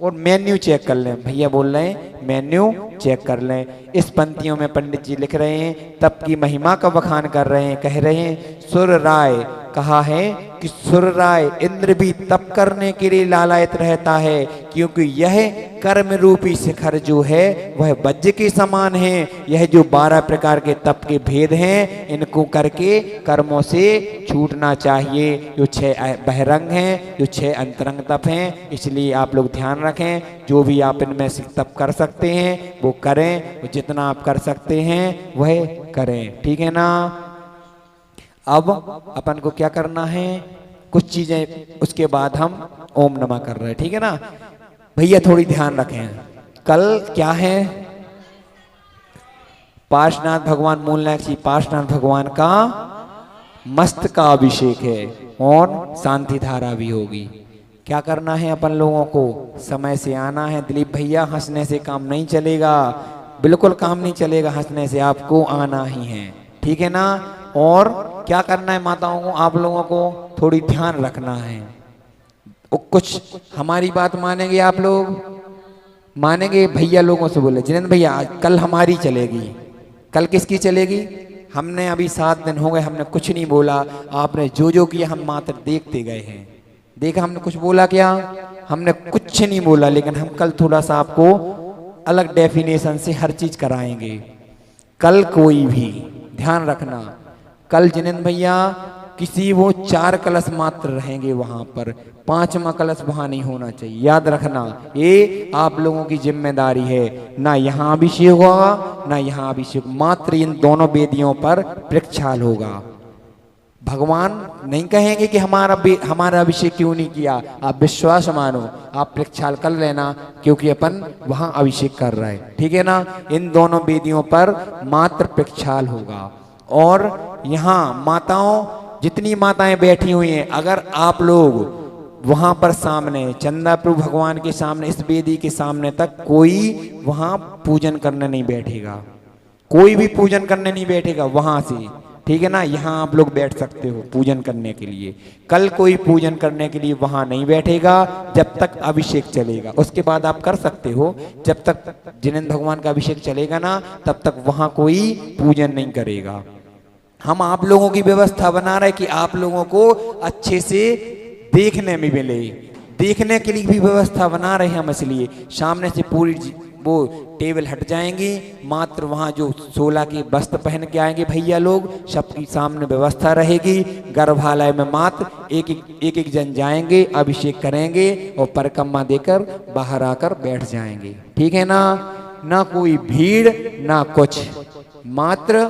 और मेन्यू चेक कर लें, भैया बोल रहे हैं मेन्यू चेक कर लें। इस पंक्तियों में पंडित जी लिख रहे हैं, तप की महिमा का बखान कर रहे हैं, कह रहे हैं सुर राय, कहा है कि सुर राय इंद्र भी तप करने के लिए लालायित रहता है, क्योंकि यह कर्म रूपी शिखर जो है वह वज्र के समान है। यह जो 12 प्रकार के तप के भेद हैं, इनको करके कर्मों से छूटना चाहिए। जो 6 बहिरंग हैं, जो 6 अंतरंग तप हैं, इसलिए आप लोग ध्यान रखें, जो भी आप इनमें से तप कर सकते हैं वो करें, जितना आप कर सकते हैं वह करें, ठीक है ना। अब अपन को क्या करना है, कुछ चीजें उसके बाद हम ओम नमः कर रहे हैं, ठीक है ना। भैया थोड़ी ध्यान रखें, कल क्या है, पार्श्वनाथ भगवान मूलनायक श्री पार्श्वनाथ भगवान का मस्तक का अभिषेक है, और शांति धारा भी होगी। क्या करना है अपन लोगों को, समय से आना है। दिलीप भैया हंसने से काम नहीं चलेगा, बिल्कुल काम नहीं चलेगा, हंसने से आपको आना ही है, ठीक है ना। और क्या करना है माताओं को, आप लोगों को थोड़ी ध्यान रखना है। कुछ हमारी बात मानेंगे आप लोग, मानेंगे। भैया लोगों से बोले जिनेंद्र भैया कल हमारी चलेगी, कल किसकी चलेगी। हमने अभी 7 दिन हो गए, हमने कुछ नहीं बोला, आपने जो जो किया हम मात्र देखते गए हैं। देखा हमने कुछ बोला क्या, हमने कुछ नहीं बोला, लेकिन हम कल थोड़ा सा आपको अलग डेफिनेशन से हर चीज कराएंगे। कल कोई भी ध्यान रखना, कल जिनेंद्र भैया किसी वो 4 कलश मात्र रहेंगे वहां पर, 5वां कलश वहां नहीं होना चाहिए, याद रखना। ये आप लोगों की जिम्मेदारी है, ना यहाँ अभिषेक होगा ना यहाँ अभिषेक, मात्र इन दोनों वेदियों पर प्रक्षाल होगा। भगवान नहीं कहेंगे कि हमारा अभिषेक क्यों नहीं किया, आप विश्वास मानो, आप प्रक्षाल कर लेना, क्योंकि अपन वहां अभिषेक कर रहे हैं, ठीक है ना। इन दोनों वेदियों पर मात्र प्रक्षाल होगा। और यहाँ माताओं, जितनी माताएं बैठी हुई हैं, अगर आप लोग वहां पर सामने चंदा प्रभु भगवान के सामने, इस वेदी के सामने तक कोई वहां पूजन करने नहीं बैठेगा, कोई भी पूजन करने नहीं बैठेगा वहां से, ठीक है ना। यहाँ आप लोग बैठ सकते हो पूजन करने के लिए, कल कोई पूजन करने के लिए वहां नहीं बैठेगा जब तक अभिषेक चलेगा। उसके बाद आप कर सकते हो, जब तक जिनेंद्र भगवान का अभिषेक चलेगा ना, तब तक वहां कोई पूजन नहीं करेगा। हम आप लोगों की व्यवस्था बना रहे कि आप लोगों को अच्छे से देखने में मिले, देखने के लिए भी व्यवस्था बना रहे हैं हम, इसलिए सामने से पूरी वो टेबल हट जाएंगी, मात्र वहाँ जो 16 की वस्त्र पहन के आएंगे भैया लोग, सबकी सामने व्यवस्था रहेगी। गर्भालय में मात्र एक जन जाएंगे, अभिषेक करेंगे और परिक्रमा देकर बाहर आकर बैठ जाएंगे, ठीक है ना। ना कोई भीड़ ना कुछ, मात्र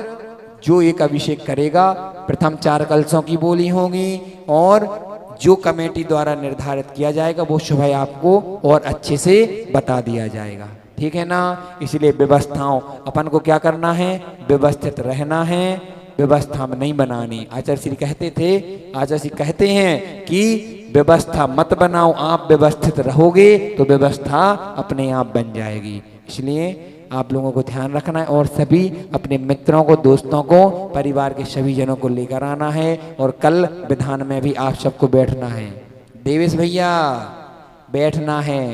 जो एक अभिषेक करेगा, प्रथम 4 कलशों की बोली होगी, और जो कमेटी द्वारा निर्धारित किया जाएगा वो सुबह आपको और अच्छे से बता दिया जाएगा, ठीक है ना। इसलिए व्यवस्थाओं अपन को क्या करना है, व्यवस्थित रहना है, व्यवस्था में नहीं बनानी। आचार्य श्री कहते थे, आचार्य श्री कहते हैं कि व्यवस्था मत बनाओ, आप व्यवस्थित रहोगे तो व्यवस्था अपने आप बन जाएगी। इसलिए आप लोगों को ध्यान रखना है, और सभी अपने मित्रों को, दोस्तों को, परिवार के सभी जनों को लेकर आना है। और कल विधान में भी आप सबको बैठना है, देवेश भैया बैठना है,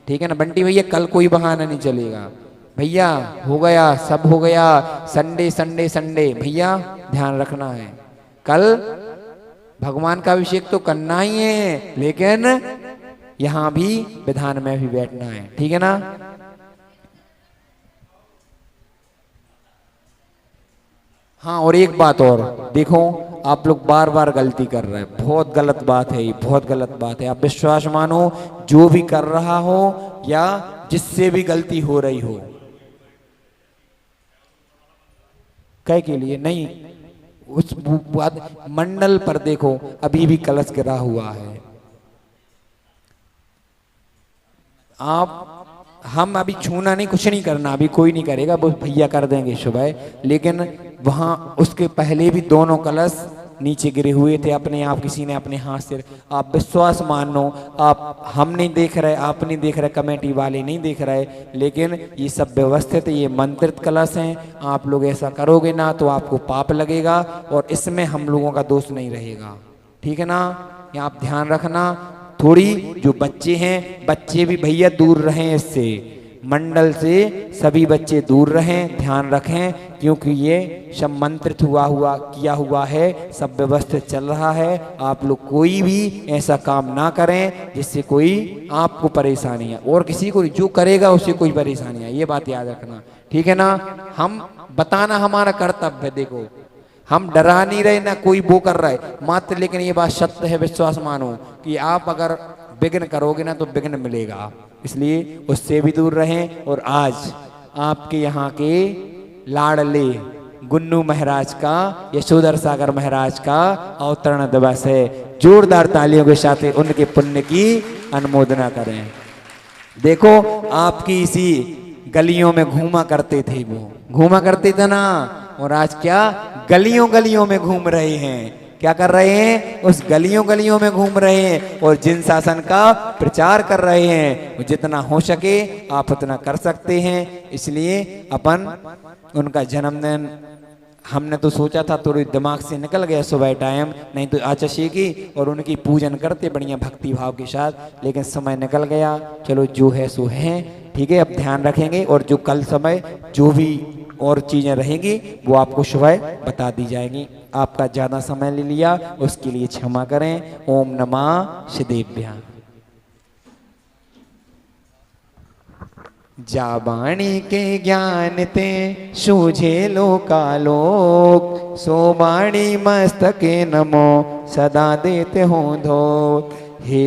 ठीक है ना। बंटी भैया कल कोई बहाना नहीं चलेगा भैया, हो गया सब हो गया, संडे संडे संडे, भैया ध्यान रखना है। कल भगवान का अभिषेक तो करना ही है, लेकिन यहाँ भी विधान में भी बैठना है, ठीक है ना। हाँ, और एक बात और देखो, आप लोग बार बार गलती कर रहे हैं, बहुत गलत बात है ये, बहुत गलत बात है। आप विश्वास मानो, जो भी कर रहा हो या जिससे भी गलती हो रही हो, कै के लिए नहीं, उस मंडल पर देखो अभी भी कलश गिरा हुआ है। आप हम अभी छूना नहीं, कुछ नहीं करना, अभी कोई नहीं करेगा, वो भैया कर देंगे सुबह। लेकिन वहां उसके पहले भी दोनों कलश नीचे गिरे हुए थे, अपने आप किसी ने अपने हाथ से। आप विश्वास मानो, आप हम नहीं देख रहे, आप नहीं देख रहे, कमेटी वाले नहीं देख रहे, लेकिन ये सब व्यवस्थित, ये मंत्रित कलश हैं। आप लोग ऐसा करोगे ना तो आपको पाप लगेगा, और इसमें हम लोगों का दोष नहीं रहेगा, ठीक है ना? ये आप ध्यान रखना। थोड़ी जो बच्चे हैं, बच्चे भी भैया दूर रहें इससे, मंडल से सभी बच्चे दूर रहें, ध्यान रखें, क्योंकि ये सब मंत्रित हुआ किया हुआ है, सब व्यवस्थित चल रहा है। आप लोग कोई भी ऐसा काम ना करें जिससे कोई आपको परेशानी है, और किसी को जो करेगा उससे कोई परेशानी है, ये बात याद रखना, ठीक है ना? हम बताना हमारा कर्तव्य है। देखो, हम डरा नहीं रहे ना कोई वो कर रहा है मात्र, लेकिन ये बात सत्य है, विश्वास मानो कि आप अगर विघ्न करोगे ना तो विघ्न मिलेगा, इसलिए उससे भी दूर रहें। और आज आपके यहाँ के लाडले गुन्नू महाराज का, यशोधर सागर महाराज का अवतरण दिवस है। जोरदार तालियों के साथ उनके पुण्य की अनुमोदना करें। देखो, आपकी इसी गलियों में घूमा करते थे, वो घूमा करते थे ना, और आज क्या गलियों गलियों में घूम रहे हैं। क्या कर रहे हैं? उस गलियों गलियों में घूम रहे हैं और जिन शासन का प्रचार कर रहे हैं। जितना हो सके आप उतना कर सकते हैं, इसलिए अपन उनका जन्मदिन हमने तो सोचा था, थोड़ी दिमाग से निकल गया सुबह टाइम, नहीं तो आचशी की और उनकी पूजन करते बढ़िया भक्ति भाव के साथ, लेकिन समय निकल गया। चलो जो है सो है, ठीक है। अब ध्यान रखेंगे, और जो कल समय जो भी और चीजें रहेंगी वो आपको सुबह बता दी जाएंगी। आपका ज्यादा समय ले लिया उसके लिए क्षमा करें। ओम नमः शिदेभ्यां। जाबाणी के ज्ञान ते सूझे लोकालोक, सोबाणी मस्तके नमो सदा देते हो धो। हे